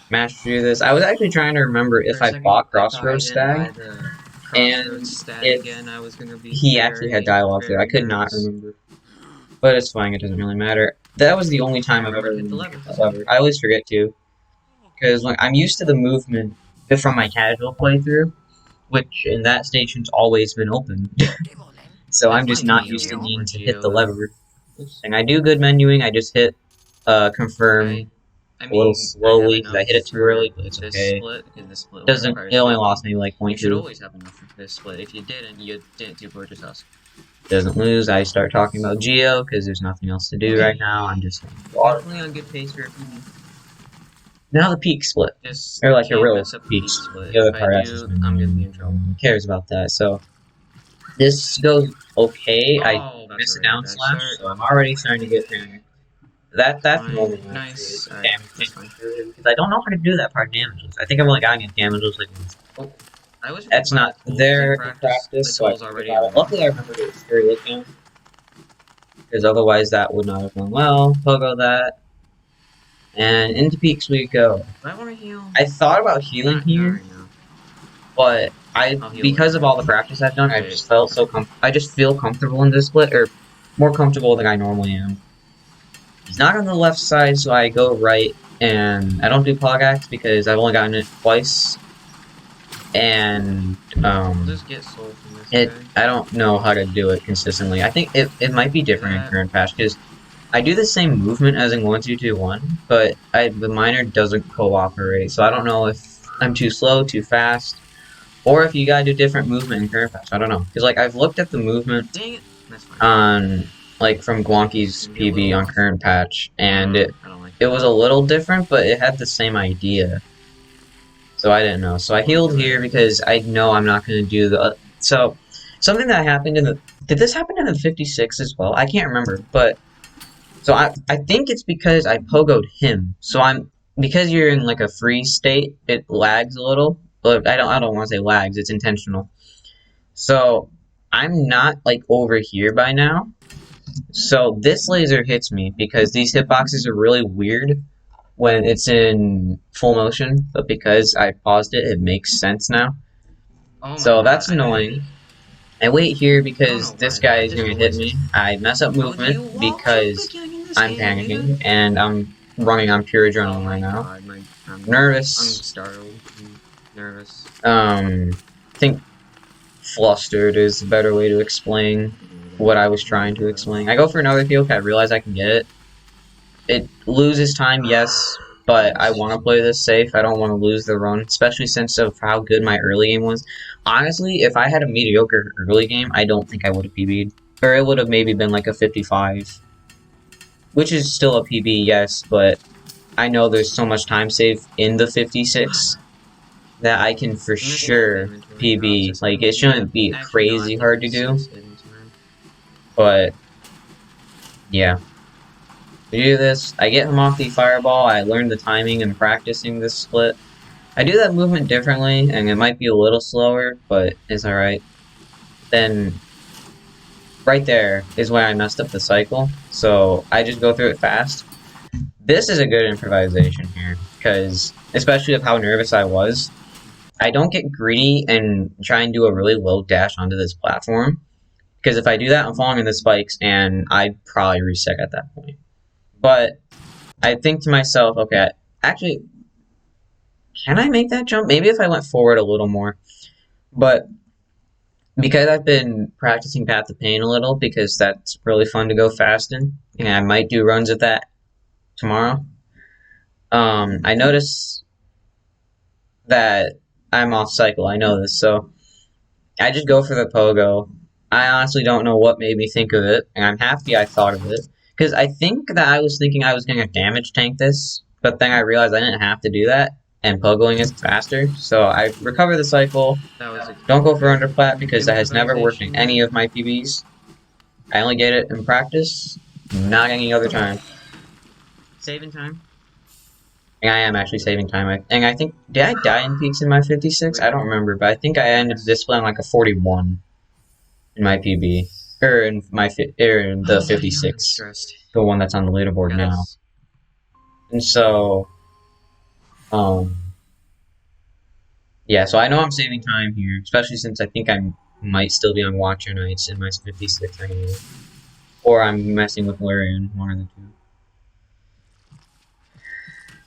Mashed through this. I was actually trying to remember For if a I second, bought I thought I Crossroads didn't Stag buy the Crossroads and stat if again. I was gonna be he actually had very, dialogue there. I very could not nervous. remember. But it's fine, it doesn't really matter. That was the only I time I've ever remembered to hit the remembered to lever. hit that That's good. lever. I always forget to, because like, I'm used to the movement from my casual playthrough, which in that station's always been open. So That's I'm just like not me used on to normal needing to hit the Geo, though. lever. Oops. And I do good menuing, I just hit I, confirm I a little mean, I have slowly because I enough hit it too for early, but it's this okay. split because this split only Doesn't requires it only lost 50. me like You point should 2. always have enough for this split. If you didn't, you didn't do Gorgeous House. Doesn't lose. I start talking about Geo because there's nothing else to do right Okay, now. I'm just going to water. definitely on good pace for a PB. Now the peak split. Just Or like a can't real mess up the peak peak split. split. The other If I part has just do, been I'm gonna be new. in No trouble. one cares about that. So this goes okay. I Oh, that's miss a already a down bad slash, start. so I'm already starting to get panicked. That's Fine, normal actually. nice. It's Alright, damage that's tank fine. conversion because I don't know how to do that part damages. I think I've only gotten it damages like once. Oh, I always forget That's about not the tools in there in practice. The practice, so I tool's forget already about it. unlocked. Luckily, I remembered it was very look down because otherwise that would not have gone well. Pogo that, and into peaks we go. Do I want to heal? I thought about healing Not here, right now. but I I'll heal because later. of all the practice I've done, I Alright, just felt so okay. I just feel comfortable in this split, or more comfortable than I normally am. He's not on the left side, so I go right, and I don't do Pog Axe because I've only gotten it twice, and I'll just get soul from this guy. I don't know how to do it consistently. I think it might be Do different in that. current patch because I do the same movement as in 1-2-2-1, but the miner doesn't cooperate, so I don't know if I'm too slow, too fast, or if you gotta do different movement in current patch. I don't know because like I've looked at the movement Dang it! That's fine. on like from It's Gwonky's gonna be a PB little on off. current patch, and I don't like it that. was a little different, but it had the same idea. So I didn't know. So I I want to healed do here it. because I know I'm not going to do the. So something that happened in the. Did this happen in the 56 as well? I can't remember, but so I think it's because I pogoed him. So I'm because you're in like a free state, it lags a little. But I don't want to say lags. It's intentional. So I'm not like over here by now. So this laser hits me because these hitboxes are really weird when it's in full motion, but because I paused it, it makes sense now. Oh my So god, that's annoying. I wait here I don't because know this why though. guy I is just going to hit always me. just. I mess up How do you movement wall jump because again in this I'm game, panicking dude? and I'm running on pure Oh adrenaline right my now. god, I'm Nervous. startled. I'm nervous. I think flustered is a better way to explain I can do that. what I was I can trying do to that. explain. I go for another heal because I realize I can get it. It loses time, yes, but I want to play this safe. I don't want to lose the run, especially since of how good my early game was. Honestly, if I had a mediocre early game, I don't think I would have PB'd. Or it would have maybe been like a 55. Which is still a PB, yes, but I know there's so much time saved in the 56 that I can for I'm missing all the sure inventory drops. PB. That's Like, another it thing that shouldn't be actually no, I crazy think hard I'm to still do, saving time. but yeah. To do this, I get him off the fireball, I learn the timing and practicing this split. I do that movement differently, and it might be a little slower, but it's alright. Then, right there is when I messed up the cycle, so I just go through it fast. This is a good improvisation here, because, especially with how nervous I was, I don't get greedy and try and do a really low dash onto this platform, because if I do that, I'm falling in the spikes, and I'd probably reset at that point. But, I think to myself, okay, actually, can I make that jump? Maybe if I went forward a little more. But because I've been practicing Path of Pain a little, because that's really fun to go fast in, and I might do runs at that tomorrow. I notice that I'm off cycle. I know this, so I just go for the pogo. I honestly don't know what made me think of it, and I'm happy I thought of it. Because I think that I was thinking I was going to damage tank this, but then I realized I didn't have to do that, and pogoing is faster. So I recover the cycle. That was a Don't go for good underplat because that has never worked in improvisation any there. of my PBs. I only get it in practice, not any other time. Saving time. And I am actually saving time. And I think, did I die in peaks in my 56? I Wait. don't remember, but I think I ended displaying like a 41 in my PB. Or in my or in the Oh my god, I'm 56. stressed. The one that's on the leaderboard Yeah, now. that's And so, um, yeah, so I know I'm saving time here, especially since I think I might still be on Watcher Nights in my 56 anyway. Or I'm messing with Lurian, one of the two.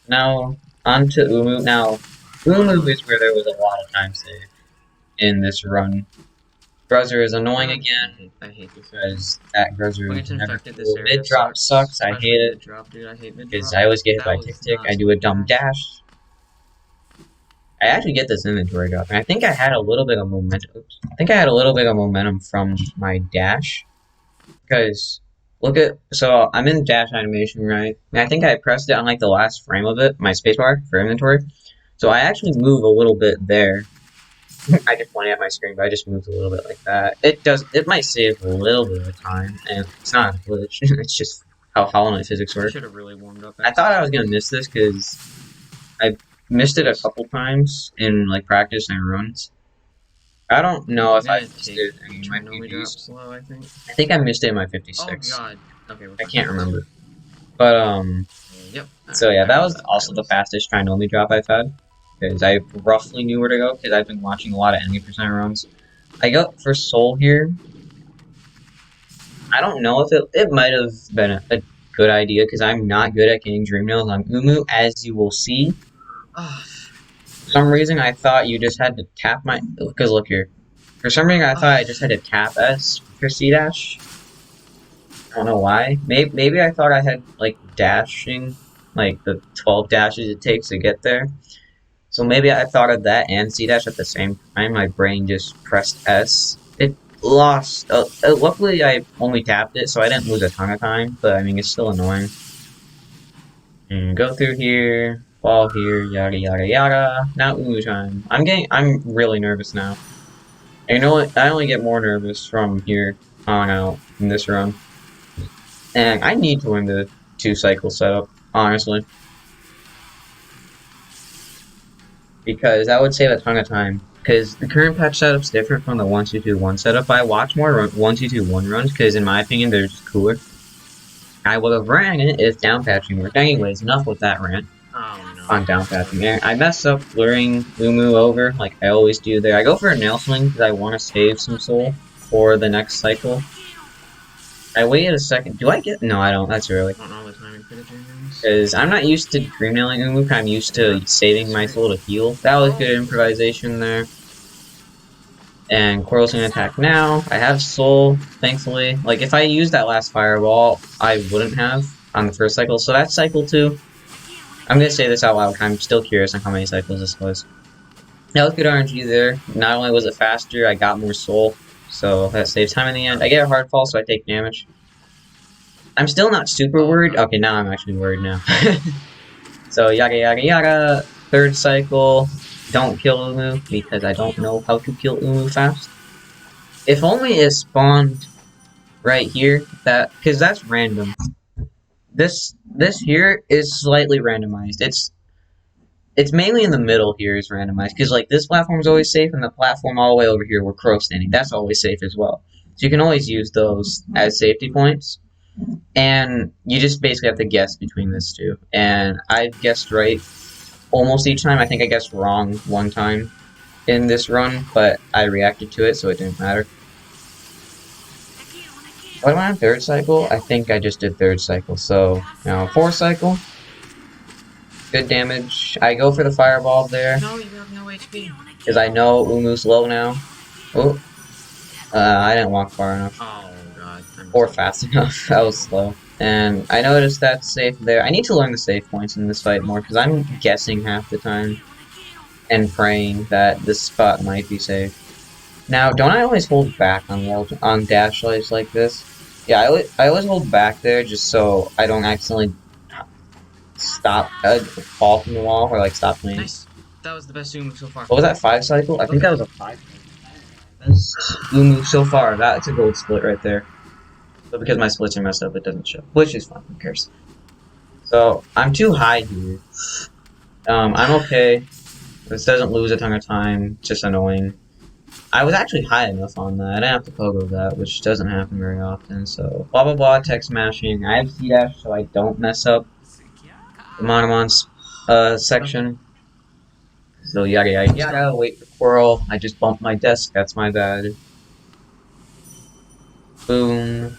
Now, on to Umu. Now, Umu is where there was a lot of time saved in this run. Gruzzer is annoying again, I hate this. because that Gruzzer When is it's never infected, this cool. area Mid drop sucks, I especially hate it, mid drop, dude. I hate mid because drop. I always get hit That by was Tick Tick. not I do a smooth dumb dash. I actually get this inventory drop, and I think I had a little bit of momentum. Oops. I think I had a little bit of momentum from my dash, because look at, so I'm in dash animation, right? And I think I pressed it on like the last frame of it, my spacebar for inventory. So I actually move a little bit there. I just pointed at my screen, but I just moved a little bit like that. It might save a little bit of time, and it's not a glitch. It's just how Hollow Knight physics I work. should have really warmed up I after thought this I was gonna game. miss this because I missed it a couple times in like practice and runs. I don't know I'm if I gonna missed take it in any of my Trinomia drop PBs. slow, I think. I think I missed it in my Oh 56. god. Okay, we're I fine. can't remember. But Yep. so Alright, yeah, I that remember was that also the Byleth. fastest Trinomia drop I've had because I roughly knew where to go because I've been watching a lot of 90% runs. I go for Soul here. I don't know if it might have been a good idea because I'm not good at getting Dream Nails on Umu, as you will see. Ah, For some reason, I thought you just had to tap my. Because look here. For some reason, I thought I just had to tap S for C dash. I don't know why. Maybe I thought I had like dashing, like the 12 dashes it takes to get there. So maybe I thought of that and C dash at the same time. My brain just pressed S. It lost. Luckily, I only tapped it, so I didn't lose a ton of time. But I mean, it's still annoying. And go through here, fall here, yada yada yada. Now Umu time. I'm really nervous now. And you know what? I only get more nervous from here on out in this run. And I need to win the 2 cycle setup, honestly. Because that would save a ton of time. Because the current patch setup's different from the 1-2-2-1 setup. I watch more 1-2-2-1 runs because, in my opinion, they're just cooler. I would have ran it if down patching worked. Anyways, enough with that rant oh on no. down patching. I messed up luring Umu over like I always do there. I go for a nail swing because I want to save some soul for the next cycle. I waited a second. Do I get? No, I don't. That's early. I don't know the timing for the dreamers. Because I'm not used to dream nailing Umu. I'm used to saving my soul to heal. That was good improvisation there. And Quarrel's gonna attack now. I have soul, thankfully. Like, if I used that last fireball, I wouldn't have on the first cycle. So that's cycle 2. I'm gonna say this out loud. I'm still curious on how many cycles this was. That was good RNG there. Not only was it faster, I got more soul. So that saves time in the end. I get a hard fall, so I take damage. I'm still not super Oh worried. god. Okay, now I'm actually worried now. So yada yada yada. Third cycle. Don't kill Umu because I don't know how to kill Umu fast. If only it spawned right here, that because that's random. This here is slightly randomized. It's mainly in the middle here is randomized because like this platform is always safe and the platform all the way over here where Crow's standing, that's always safe as well. So you can always use those as safety points. And you just basically have to guess between this two. And I've guessed right almost each time. I think I guessed wrong one time in this run, but I reacted to it, so it didn't matter. What am I on third cycle? I think I just did third cycle. So now fourth cycle. Good damage. I go for the fireball there No, you have no HP. because I know Umu's low now. Oh, I didn't walk far enough Oh god. or fast enough. That was slow. And I noticed that's safe there. I need to learn the save points in this fight more because I'm guessing half the time and praying that this spot might be safe. Now, don't I always hold back on dash lights like this? Yeah, I always hold back there just so I don't accidentally stop fall from the wall or like stop playing. Nice. That was the best Umu so far. What was that 5 cycle? I think Okay. that was a 5. Best Umu so far. That's a gold split right there. But because my splits are messed up, it doesn't show, which is fine. Who cares? So I'm too high here. I'm okay. This doesn't lose a ton of time. It's just annoying. I was actually high enough on that. I didn't have to pogo that, which doesn't happen very often. So blah blah blah. Tech smashing. I have C dash, so I don't mess up the Monomon's Okay. section. So yada yada yada, wait for Coral. I just bumped my desk, that's my bad. Boom.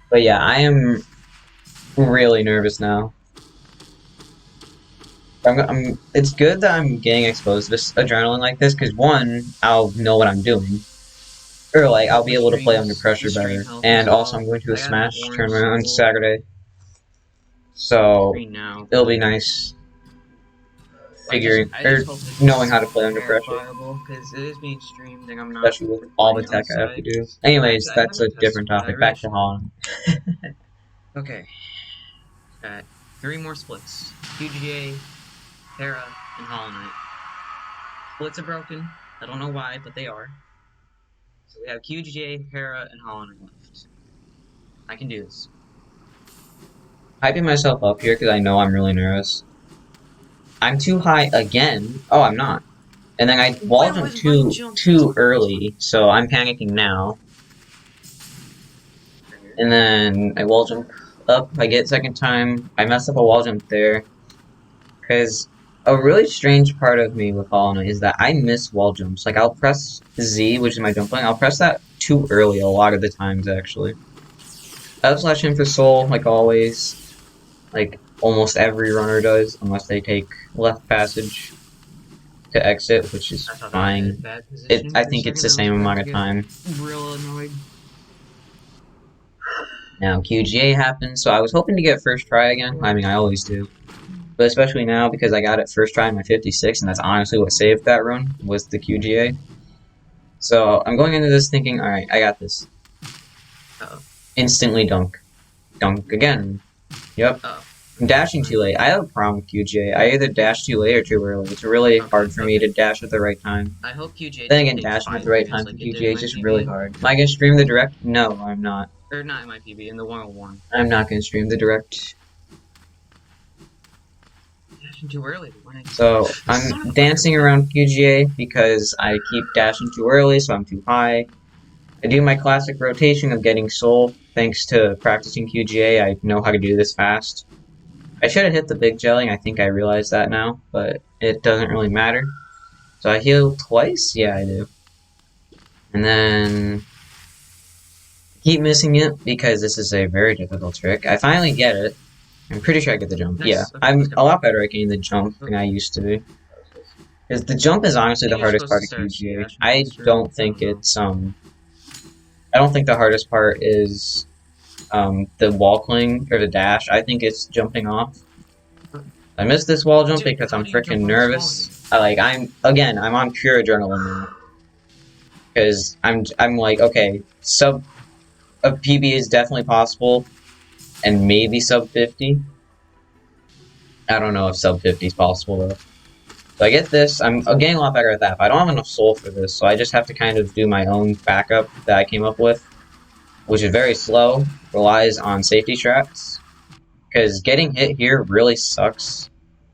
But yeah, I am really nervous now. It's good that I'm getting exposed to this adrenaline like this, because one, I'll know what I'm doing. Or like, I'll Hope be able to play under the pressure stream better. helps And as also well. I'm going to a I got an Smash orange tournament on symbol Saturday. So screen now, it'll be but nice I just or hope knowing it's how to play under pressure. verifiable because it is being streamed and I'm not Especially with all the recording tech I have to outside. do. But Anyways, actually, I that's a haven't different tested yet. I topic. really Back to should. Holland. Okay, got 3 more splits: QGA, Hera, and Hollow Knight. Splits are broken. I don't know why, but they are. So we have QGA, Hera, and Hollow Knight left. I can do this. Hyping myself up here because I know I'm really nervous. I'm too high again. Oh, I'm not. And then I Why wall jumped was my jump so too close? early, so I'm panicking now. And then I wall jump up. I get second time. I mess up a wall jump there. Because a really strange part of me with Hollow Knight is that I miss wall jumps. Like, I'll press Z, which is my jump button. I'll press that too early a lot of the times, actually. Up slash in for soul, like always. Like, almost every runner does, unless they take left passage to exit, which is I thought that was a fine. bad position I for a think it's second. the I was same about amount to of get time. real annoyed. Now QGA happens, so I was hoping to get first try again. I mean, I always do. But especially now, because I got it first try in my 56, and that's honestly what saved that run, was the QGA. So I'm going into this thinking, alright, I got this. Uh-oh. Instantly dunk. Dunk again. Yep. Uh-oh. I'm dashing too late. I have a problem with QGA. I either dash too late or too early. It's really Okay, hard for me okay. to dash at the right time. I hope QJ Then again, takes dashing at 5 the right hits time for like it did in QGA is my just really PB. hard. Am I gonna stream the direct? No, I'm not. Or not in my PB, in the 101. I'm not gonna stream the direct. Dashing too early. So, I'm Son of a dancing around QGA because I keep dashing too early, so I'm too high. I do my classic rotation of getting soul. Thanks to practicing QGA, I know how to do this fast. I should have hit the big jelly, I think I realize that now, but it doesn't really matter. So I heal twice? Yeah, I do. And then keep missing it because this is a very difficult trick. I finally get it. I'm pretty sure I get the jump. Yeah, Nice. Okay, I'm let's a go. lot better at getting the jump than I used to be. Because the jump is I honestly the think you're hardest supposed part to of start QGA. dashing faster. I don't know. I don't think the hardest part is the wall cling or the dash. I think it's jumping off. I missed this wall jump Dude, because how I'm do you jump freaking on this wall again? nervous. I'm on pure adrenaline now. Because I'm like, okay, sub a PB is definitely possible, and maybe sub 50. I don't know if sub 50 is possible though. So I get this. I'm getting a lot better at that, but I don't have enough soul for this, so I just have to kind of do my own backup that I came up with, which is very slow, relies on safety strats. Because getting hit here really sucks.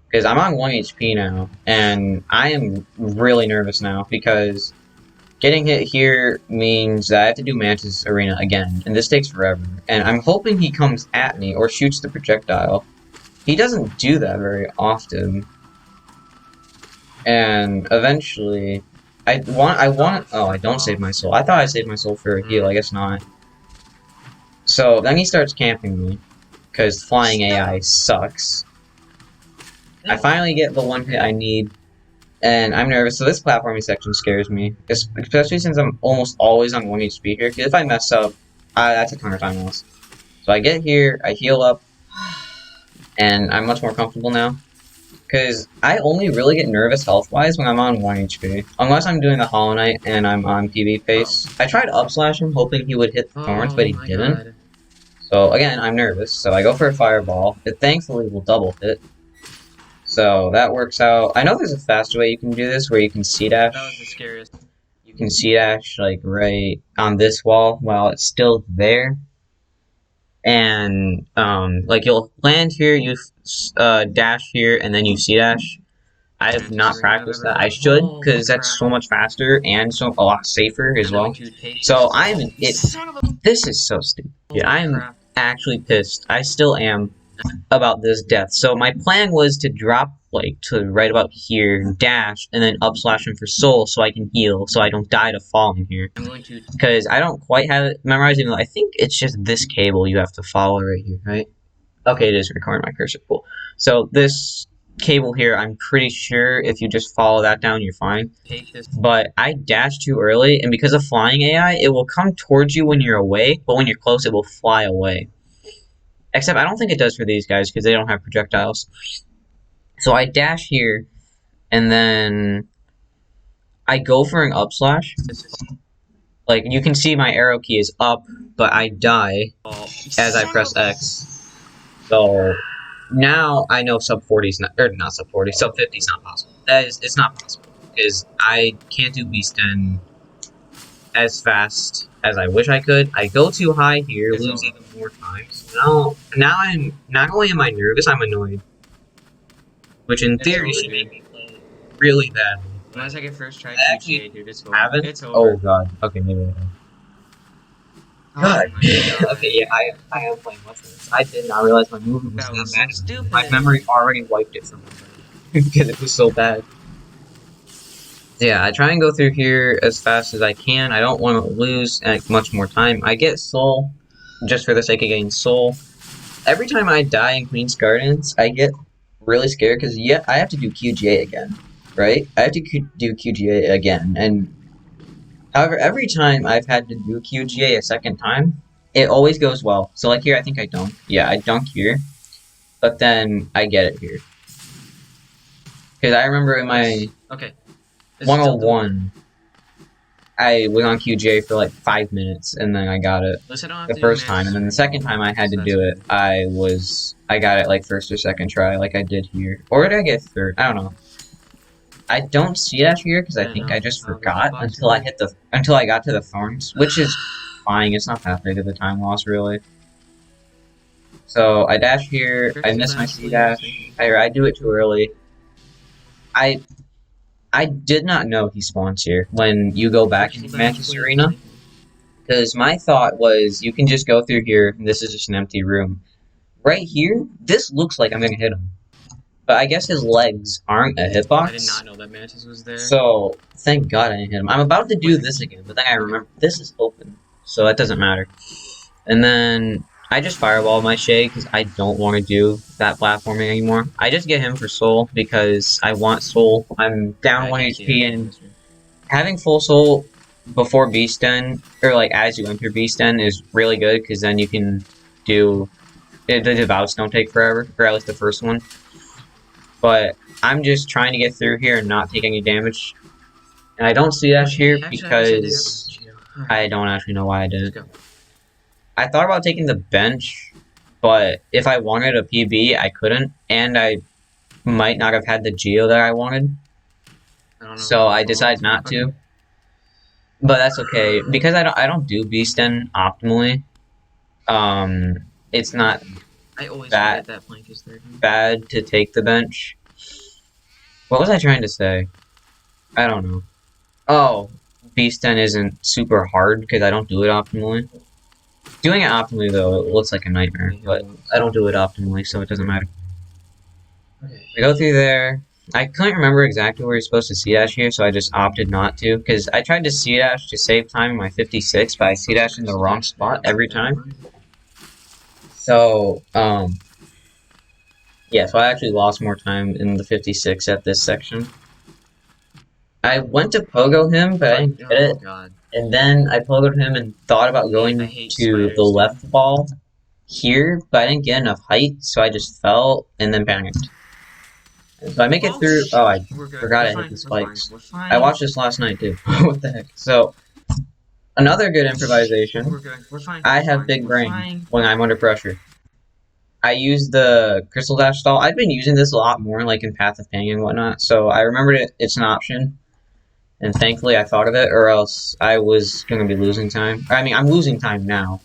Because I'm on 1 HP now, and I am really nervous now, because getting hit here means that I have to do Mantis Arena again, and this takes forever. And I'm hoping he comes at me, or shoots the projectile. He doesn't do that very often. And eventually, oh, I don't save my soul. I thought I saved my soul for a heal, I guess not. So, then he starts camping me, because flying AI sucks. I finally get the one hit I need, and I'm nervous, so this platforming section scares me, especially since I'm almost always on 1 HP here, because if I mess up, that's a counter time loss. So I get here, I heal up, and I'm much more comfortable now. Because I only really get nervous health-wise when I'm on 1 HP. Unless I'm doing the Hollow Knight and I'm on PB pace. I tried up-slash him, hoping he would hit the thorns, but Oh he my didn't. god. So again, I'm nervous, so I go for a fireball. It thankfully will double hit. So that works out. I know there's a faster way you can do this, where you can C-dash. That was the scariest. You can C-dash, like, right on this wall while it's still there. And, like, you'll land here, you dash here, and then you C-dash. I have Mantis not arena I've practiced ever that. I heard. should, Oh because that's crap. so much faster and so a lot safer as I'm going well. to take this So as I'm well. an it. Son of a This is so stupid. Yeah, holy crap. actually pissed. I still am about this death. So my plan was to drop like to right about here, dash, and then up slash him for soul so I can heal, so I don't die to falling here. I'm going to. Because I don't quite have it memorized, even though I think it's just this cable you have to follow right here, right? Okay, it is recording my cursor. Cool. So this cable here, I'm pretty sure if you just follow that down, you're fine. But I dashed too early, and because of flying AI, it will come towards you when you're away, but when you're close, it will fly away. Except I don't think it does for these guys because they don't have projectiles. So I dash here, and then I go for an up slash. Like, you can see my arrow key is up, but I die as I press X. So now I know sub 40 is not, or not sub 40, sub 50 is not possible. It's not possible because I can't do beast den as fast as I wish I could. I go too high here, lose even more time. So now I'm not only am I nervous, I'm annoyed, which in theory should make me play really badly. Unless I get first try I dude, it's over. haven't. It's over. Oh god. Okay, maybe I have. Oh God. my God. Okay, yeah, I am playing much of this. I did not realize my movement was That that was bad. so stupid. My memory already wiped it from my brain because it was so bad. Yeah, I try and go through here as fast as I can. I don't want to lose much more time. I get soul just for the sake of getting soul. Every time I die in Queen's Gardens, I get really scared because yeah, I have to do QGA again, right? I have to do QGA again, and however, every time I've had to do QGA a second time, it always goes well. So like here, I think I dunk. Yeah, I dunk here, but then I get it here. Because I remember in my Okay. 101, I was on QGA for like 5 minutes, and then I got it the first time, and then the second time I had to do it, I got it like first or second try, like I did here. Or did I get third? I don't know. I don't see that here because I think I just forgot until I got to the thorns, which is fine. It's not that big of a time loss, really. So I dash here. I miss my C dash. I do it too early. I did not know he spawns here when you go back into Mantis Arena, because my thought was you can just go through here. And this is just an empty room. Right here, this looks like I'm gonna hit him. But I guess his legs aren't a hitbox. I did not know that Mantis was there. So, thank God I didn't hit him. I'm about to do this again, but then I remember this is open. So that doesn't matter. And then I just fireball my Shay because I don't want to do that platforming anymore. I just get him for soul because I want soul. I'm down 1 HP and having full soul before Beast Den, or like as you enter Beast Den, is really good because then you can do... The devouts don't take forever, or at least the first one. But I'm just trying to get through here and not take any damage. And I don't see that here because I don't actually know why I did it. I thought about taking the bench, but if I wanted a PB, I couldn't, and I might not have had the Geo that I wanted. So I decided not to. But that's okay because I don't do Beast Den optimally. It's not that bad to take the bench. What was I trying to say? I don't know. Oh, Beast Den isn't super hard because I don't do it optimally. Doing it optimally, though, it looks like a nightmare, but I don't do it optimally, so it doesn't matter. We go through there. I couldn't remember exactly where you're supposed to C-dash here, so I just opted not to, because I tried to C-dash to save time in my 56, but I C-dashed in the wrong spot every time. So, yeah, so I actually lost more time in the 56 at this section. I went to pogo him, but I didn't get it. And then I pogoed him and thought about going to the left wall here, but I didn't get enough height, so I just fell and then panicked. So I make it through. Oh, I forgot I hit the spikes. I watched this last night too. What the heck? So, another good improvisation. I have big brain when I'm under pressure. I use the Crystal Dash stall. I've been using this a lot more, like in Path of Pain and whatnot, so I remembered it's an option. And thankfully I thought of it, or else I was going to be losing time. I mean, I'm losing time now.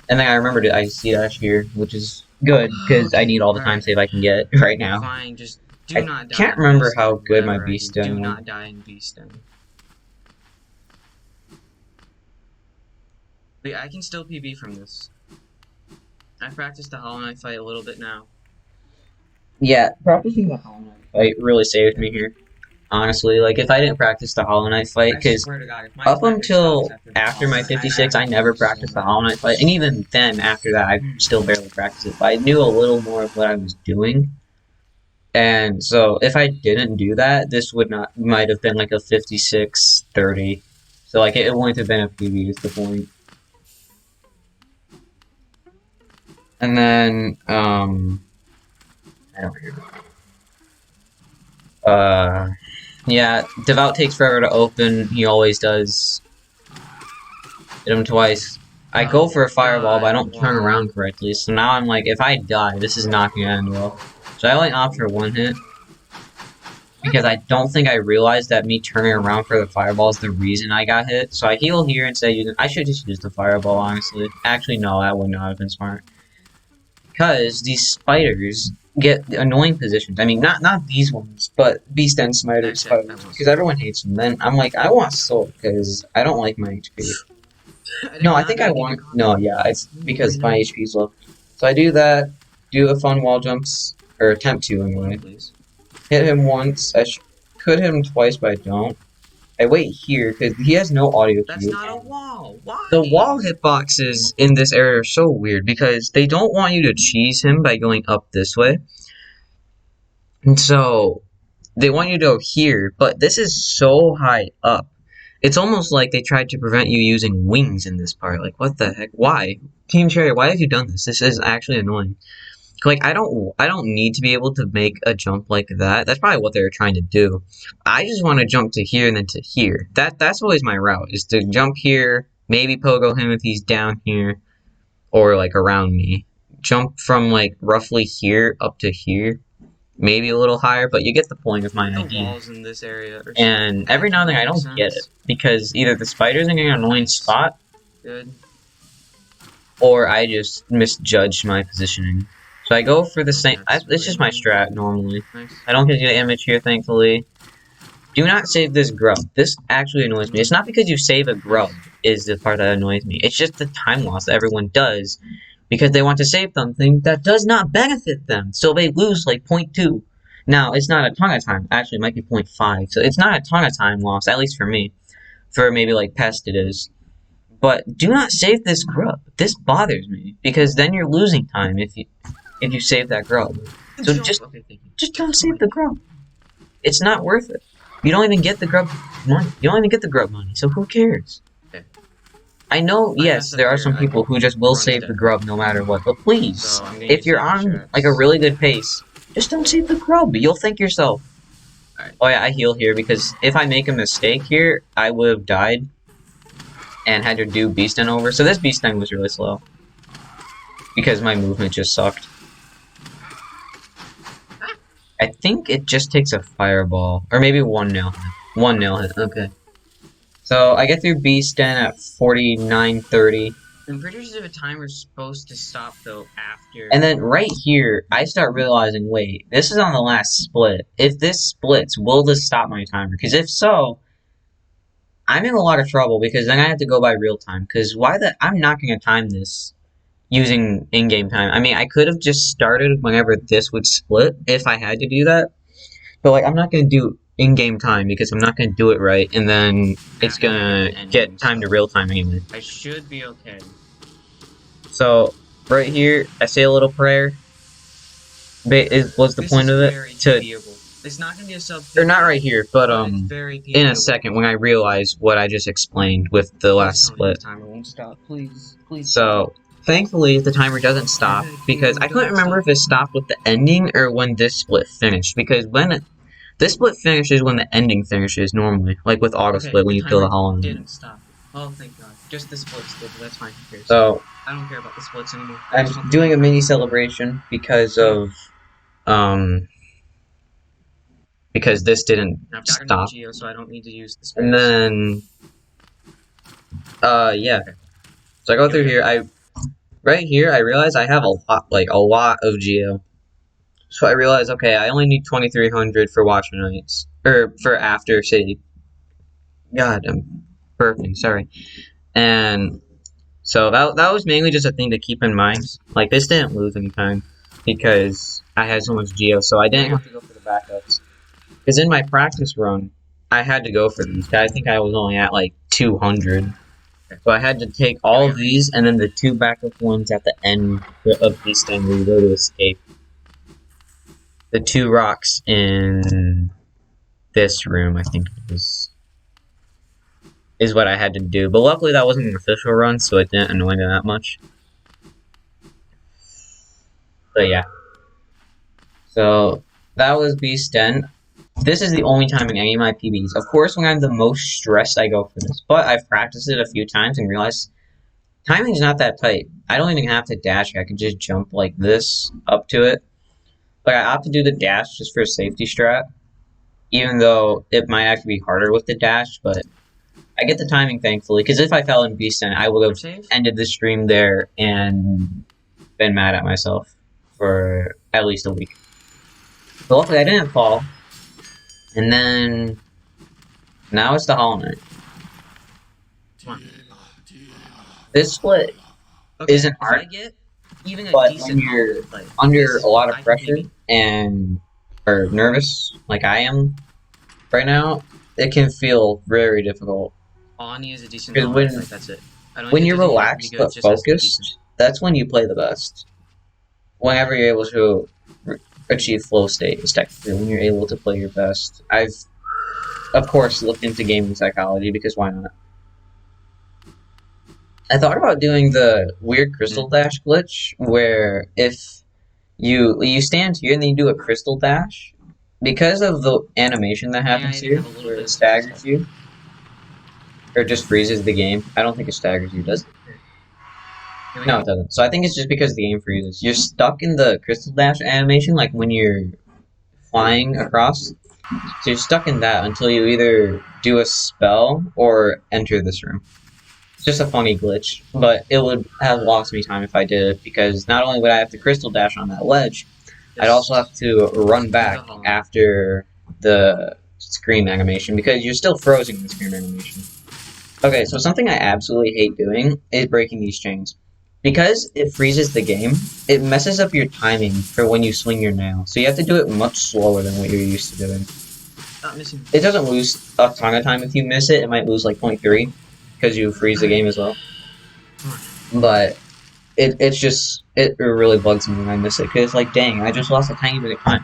And then I remembered it, I see dash here, which is good, because I need all the time save I can get right now. Fine, just do not die. I can't remember how good my Beast Den was. Do not die in Beast Den. Wait, I can still PB from this. I practiced the Hollow Knight fight a little bit now. Yeah, practicing the Hollow Knight fight really saved me here. Honestly, like if I didn't practice the Hollow Knight fight, I because swear to God, if my up timer stops until after the after Hollow my Knight, I 56, I actually never feel so practiced the bad. Hollow Knight fight, and even then, after that, I still barely practiced it. But I knew a little more of what I was doing, and so if I didn't do that, this would not might have been like a 56-30. So like it wouldn't have been a PB is the point. And then I don't remember. Yeah, Devout takes forever to open. He always does. Hit him twice. I go Oh for a my fireball, but I God, don't turn why? around correctly. So now I'm like, if I die, this is not gonna end well. So I only opt for one hit because I don't think I realized that me turning around for the fireball is the reason I got hit. So I heal here and say, I should just use the fireball, honestly. Actually, no, that would not have been smart. Because these spiders get annoying positions. I mean, not these ones, but Beast and Smiter Actually, I spiders. want Because soul. everyone hates them. Then I'm like, I want Soul because I don't like my HP. I No, did I not think mean I to give you want. No, content. yeah, it's I because my know. HP is low. So I do that, do a fun wall jumps, or attempt to Hold on, anyway. please. Hit him once. Could hit him twice, but I don't. I wait here because he has no audio That's cue. not a wall. The Why? wall hitboxes in this area are so weird because they don't want you to cheese him by going up this way. And so they want you to go here, but this is so high up. It's almost like they tried to prevent you using wings in this part. Like, what the heck? Why? Team Cherry, why have you done this? This is actually annoying. Like, I don't need to be able to make a jump like that. That's probably what they were trying to do. I just want to jump to here and then to here. That's always my route, is to jump here, maybe pogo him if he's down here, or like around me. Jump from like roughly here up to here, maybe a little higher, but you get the point of my The idea. walls in this area are so And that every now don't and then I make don't get it sense. because either the spiders are in an annoying Nice. spot Good. or I just misjudged my positioning. So I go for the Oh, same. that's It's really just my annoying. strat normally. Nice. I don't get the image here, thankfully. Do not save this grub. This actually annoys me. It's not because you save a grub Nice. is the part that annoys me. It's just the time loss that everyone does because they want to save something that does not benefit them. So they lose like point 0.2. Now, it's not a ton of time. Actually, it might be 0.5. So it's not a ton of time loss, at least for me. For maybe like Pest it is. But do not save this grub. This bothers me because then you're losing time if you save that grub. So Jump. Okay, thank you. just don't Oh my save the grub. It's not worth it. You don't even get the grub money. You don't even get the grub money. So who cares? Okay. I know, I yes, messed up there are here. some people who just will Everyone is save the dead. grub no matter what. But So please, I'm gonna if use you're safety on like a strats. really good pace, just don't save the grub. You'll thank yourself. Alright. Oh yeah, I heal here because if I make a mistake here, I would have died and had to do beast end over. So this beast end was really slow because my movement just sucked. I think it just takes a fireball or maybe one nail hit. One nail hit. Okay. So I get through beast end at 49:30. I'm pretty sure the timer's supposed to stop though after. And then right here, I start realizing, wait, this is on the last split. If this splits, will this stop my timer? Because if so, I'm in a lot of trouble because then I have to go by real time. Because I'm not going to time this using in-game time. I mean, I could have just started whenever this would split if I had to do that. But like, I'm not going to do in-game time because I'm not going to do it right. And then it's After going I get to the ending get time to stuff. real time anyway. I should be okay. So right here, I say a little prayer. Was the This point is of it very to PBable. It's not gonna be a sub or not PB, right here, but but it's very in a PBable. second when I realize what I just explained with the Please last tell me the split. timer won't stop. Please, please stop. So thankfully the timer doesn't I stop beg because you, I couldn't don't remember stop. if it stopped with the ending or when this split finished. Because this split finishes when the ending finishes normally, like with auto Okay, split when the you kill the timer hollow. didn't stop. Oh, thank God. Just the splits did, but that's fine. Who cares? So I don't care about the splits anymore. I I'm just want the doing a timer. mini celebration um because this didn't I've got a new stop. Geo, so I don't need to use the And spares. then yeah. Okay, So I go here we through go. here. I Right here I realize I have a lot of geo. So I realize okay, I only need 2300 for Watchman Nights. Or for After City. God, I'm burping, sorry. And So that was mainly just a thing to keep in mind. Like this didn't lose any time because I had so much geo, so I didn't have to go for the backups. Because in my practice run, I had to go for these. I think I was only at like 200. So I had to take all of these and then the two backup ones at the end of Beast End where you go to escape. The two rocks in this room, I think it is what I had to do. But luckily that wasn't an official run, so it didn't annoy me that much. But yeah. So that was Beast Den. This is the only time in any of my PBs. Of course, when I'm the most stressed, I go for this. But I've practiced it a few times and realized timing's not that tight. I don't even have to dash. I can just jump like this up to it. But I opt to do the dash just for a safety strat. Even though it might actually be harder with the dash, but I get the timing thankfully. Because if I fell in Beast Den, I would have ended the stream there and been mad at myself for at least a week. But luckily I didn't fall. And then now it's the Hollow Knight. This split isn't hard, but when you're under a lot of pressure and or nervous, like I am right now, it can feel very difficult. All I need is a decent Because knowledge, like that's it. when you're relaxed but focused, that's when you play the best. Whenever you're able to achieve flow state is technically when you're able to play your best. I've, of course, looked into gaming psychology because why not? I thought about doing the weird crystal dash glitch where if you stand here and then you do a crystal dash, because of the animation that happens here, where it staggers you, or just freezes the game. I don't think it staggers you, does it? No, it doesn't. So I think it's just because the game freezes. You're stuck in the crystal dash animation, like when you're flying across. So you're stuck in that until you either do a spell or enter this room. It's just a funny glitch, but it would have lost me time if I did it, because not only would I have to crystal dash on that ledge, I'd also have to run back after the scream animation, because you're still frozen in the scream animation. Okay, so something I absolutely hate doing is breaking these chains. Because it freezes the game, it messes up your timing for when you swing your nail. So you have to do it much slower than what you're used to doing. It doesn't lose a ton of time if you miss it. It might lose like 0.3 because you freeze the game as well. But it really bugs me when I miss it, because it's like, dang, I just lost a tiny bit of time.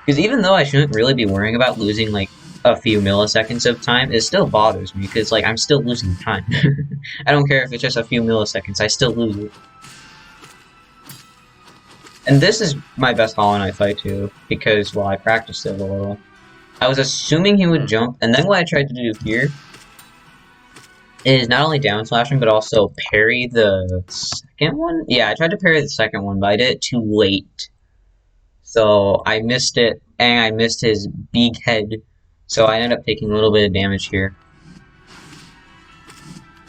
Because even though I shouldn't really be worrying about losing like a few milliseconds of time, it still bothers me, because like I'm still losing time. I don't care if it's just a few milliseconds, I still lose it. And this is my best Hollow Knight fight too, because, well, I practiced it a little. I was assuming he would jump, and then what I tried to do here is not only down slash him, but also parry the second one? Yeah, I tried to parry the second one, but I did it too late. So I missed it, and I missed his big head. So I ended up taking a little bit of damage here.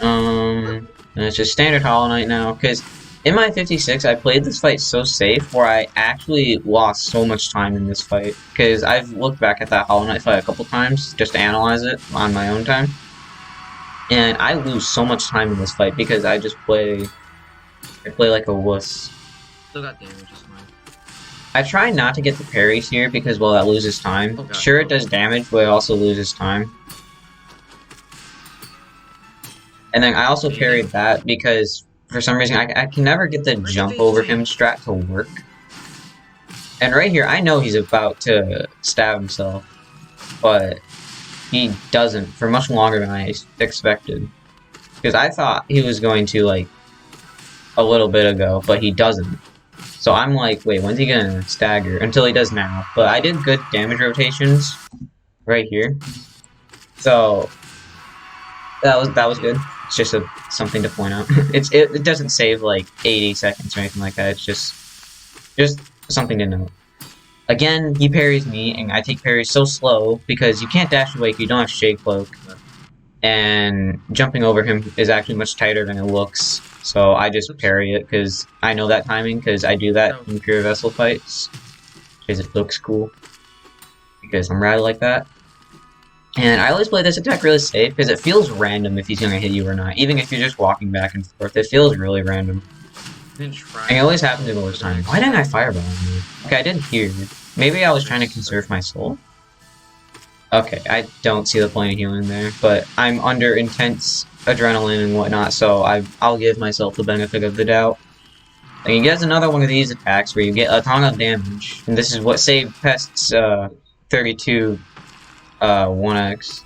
And it's just standard Hollow Knight now, because in my 56, I played this fight so safe, where I actually lost so much time in this fight. Because I've looked back at that Hollow Knight fight a couple times, just to analyze it on my own time. And I lose so much time in this fight, because I play like a wuss. Still got damage, it's fine. I try not to get the parries here, because, well, that loses time. Oh, sure, it does damage, but it also loses time. And then I also parried that, because for some reason I can never get the jump over him strat to work. And right here, I know he's about to stab himself, but he doesn't for much longer than I expected. Because I thought he was going to, like, a little bit ago, but he doesn't. So I'm like, wait, when's he gonna stagger? Until he does now. But I did good damage rotations right here. So that was good. It's just something to point out. It doesn't save like 80 seconds or anything like that. It's just something to note. Again, he parries me, and I take parries so slow because you can't dash away if you don't have Shade Cloak. And jumping over him is actually much tighter than it looks. So I just parry it because I know that timing, because I do that in Pure Vessel fights. Because it looks cool. Because I'm rad like that. And I always play this attack really safe because it feels random if he's gonna hit you or not. Even if you're just walking back and forth, it feels really random. Then try And it always happens in for most the time. next Why didn't I turn. fireball on you? Okay, I didn't hear you. Maybe I was trying to Press conserve my soul? Okay, I don't see the point of healing there, but I'm under intense adrenaline and whatnot, so I'll give myself the benefit of the doubt. And he gets another one of these attacks where you get a ton of damage, and this is what saved Pest's 32 1x.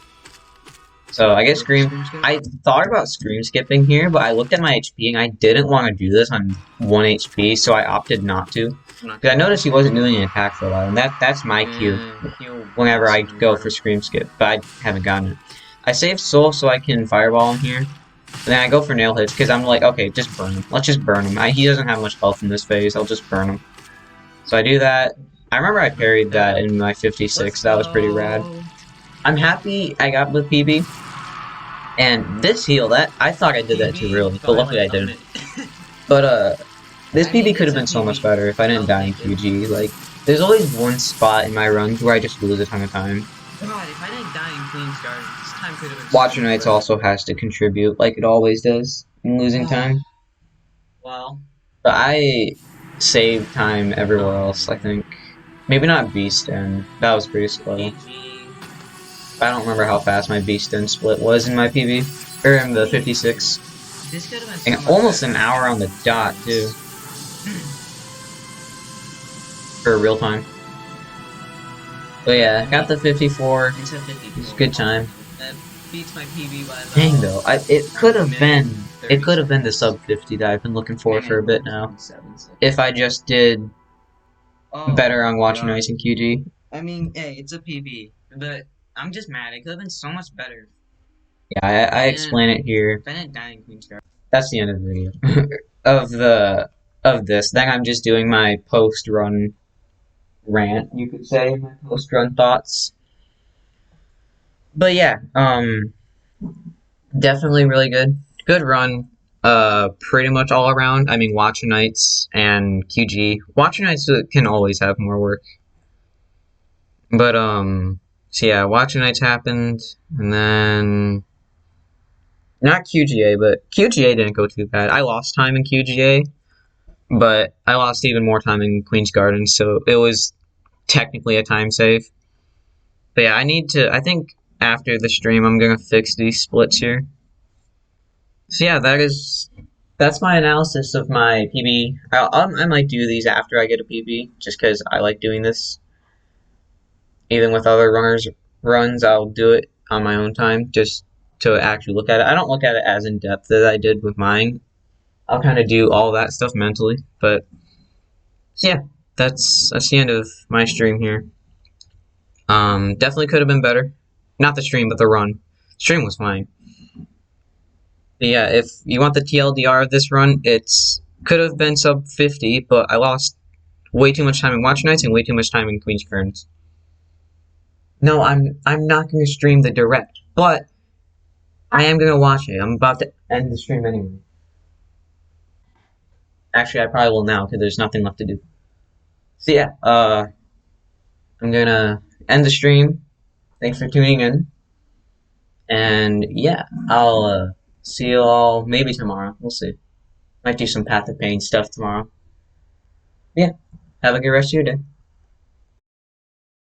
So I guess Go for Scream. screen skip. I thought about Scream skipping here, but I looked at my HP and I didn't want to do this on 1 HP, so I opted not to. I'm not Because I gonna noticed he lie. wasn't doing an attack for a while, and that's my cue Heal whenever once I and then go for burn. Scream Skip, but I haven't gotten it. I save Soul so I can Fireball him here, and then I go for Nail Hits, because I'm like, okay, just burn him. Let's just burn him. He doesn't have much health in this phase, I'll just burn him. So I do that. I remember I parried that in my Let's 56, that was pretty rad. go. I'm happy I got the PB, and this heal, that I thought I did that too PB early, but by luckily like I a didn't. minute. But this I mean, PB could it's have a been so much PB. better if I didn't I'll die in take it. QG. Like, there's always one spot in my runs where I just lose a ton of time. God, if I didn't die in Queen's Garden, this time could have been so Watcher much Knights better. also has to contribute, like it always does, in losing time. Well, But I saved time everywhere else, I um, think. Maybe not Beast End. That was pretty slow. PG. I don't remember how fast my Beast End split was in my PB. Or in I the mean, 56. this could have been And so much almost better an if I hour got on the the dot, too. defense. For real time. But But yeah, I got mean, the 54. it's a It's a 54. good time. That beats my PB by Dang about though, it a could have minute been and it 30 could have been the seconds. sub 50 that I've been looking for a Minute bit and now. 27 seconds. If I just did Oh better my on watching god. ice and QG. I mean, hey, it's a PB, but I'm just mad. It could have been so much better Yeah, if I I didn't explain it here. if I didn't die in Queen's Garden. That's the end of the video. of the of this. Then I'm just doing my post run rant, you could say, my post run thoughts. But yeah, definitely really good. Good run. Pretty much all around. I mean, Watcher Knights and QG. Watcher Knights can always have more work. But, so yeah, Watcher Knights happened, and then, not QGA, but QGA didn't go too bad. I lost time in QGA, but I lost even more time in Queen's Garden, so it was technically a time save. But yeah, I think after the stream, I'm gonna fix these splits here. So yeah, that's my analysis of my PB. I might do these after I get a PB, just because I like doing this. Even with other runs, I'll do it on my own time, just to actually look at it. I don't look at it as in depth as I did with mine. I'll kind of do all that stuff mentally, but so yeah, that's the end of my stream here. Definitely could have been better. Not the stream, but the run. Stream was fine. But yeah, if you want the TLDR of this run, it's could have been sub 50, but I lost way too much time in Watch Nights and way too much time in Queen's Gardens. No, I'm not going to stream the direct, but I am going to watch it. I'm about to end the stream anyway. Actually, I probably will now because there's nothing left to do. So yeah, I'm gonna end the stream. Thanks for tuning in, and yeah, I'll see you all maybe tomorrow. We'll see. Might do some Path of Pain stuff tomorrow. Yeah, have a good rest of your day.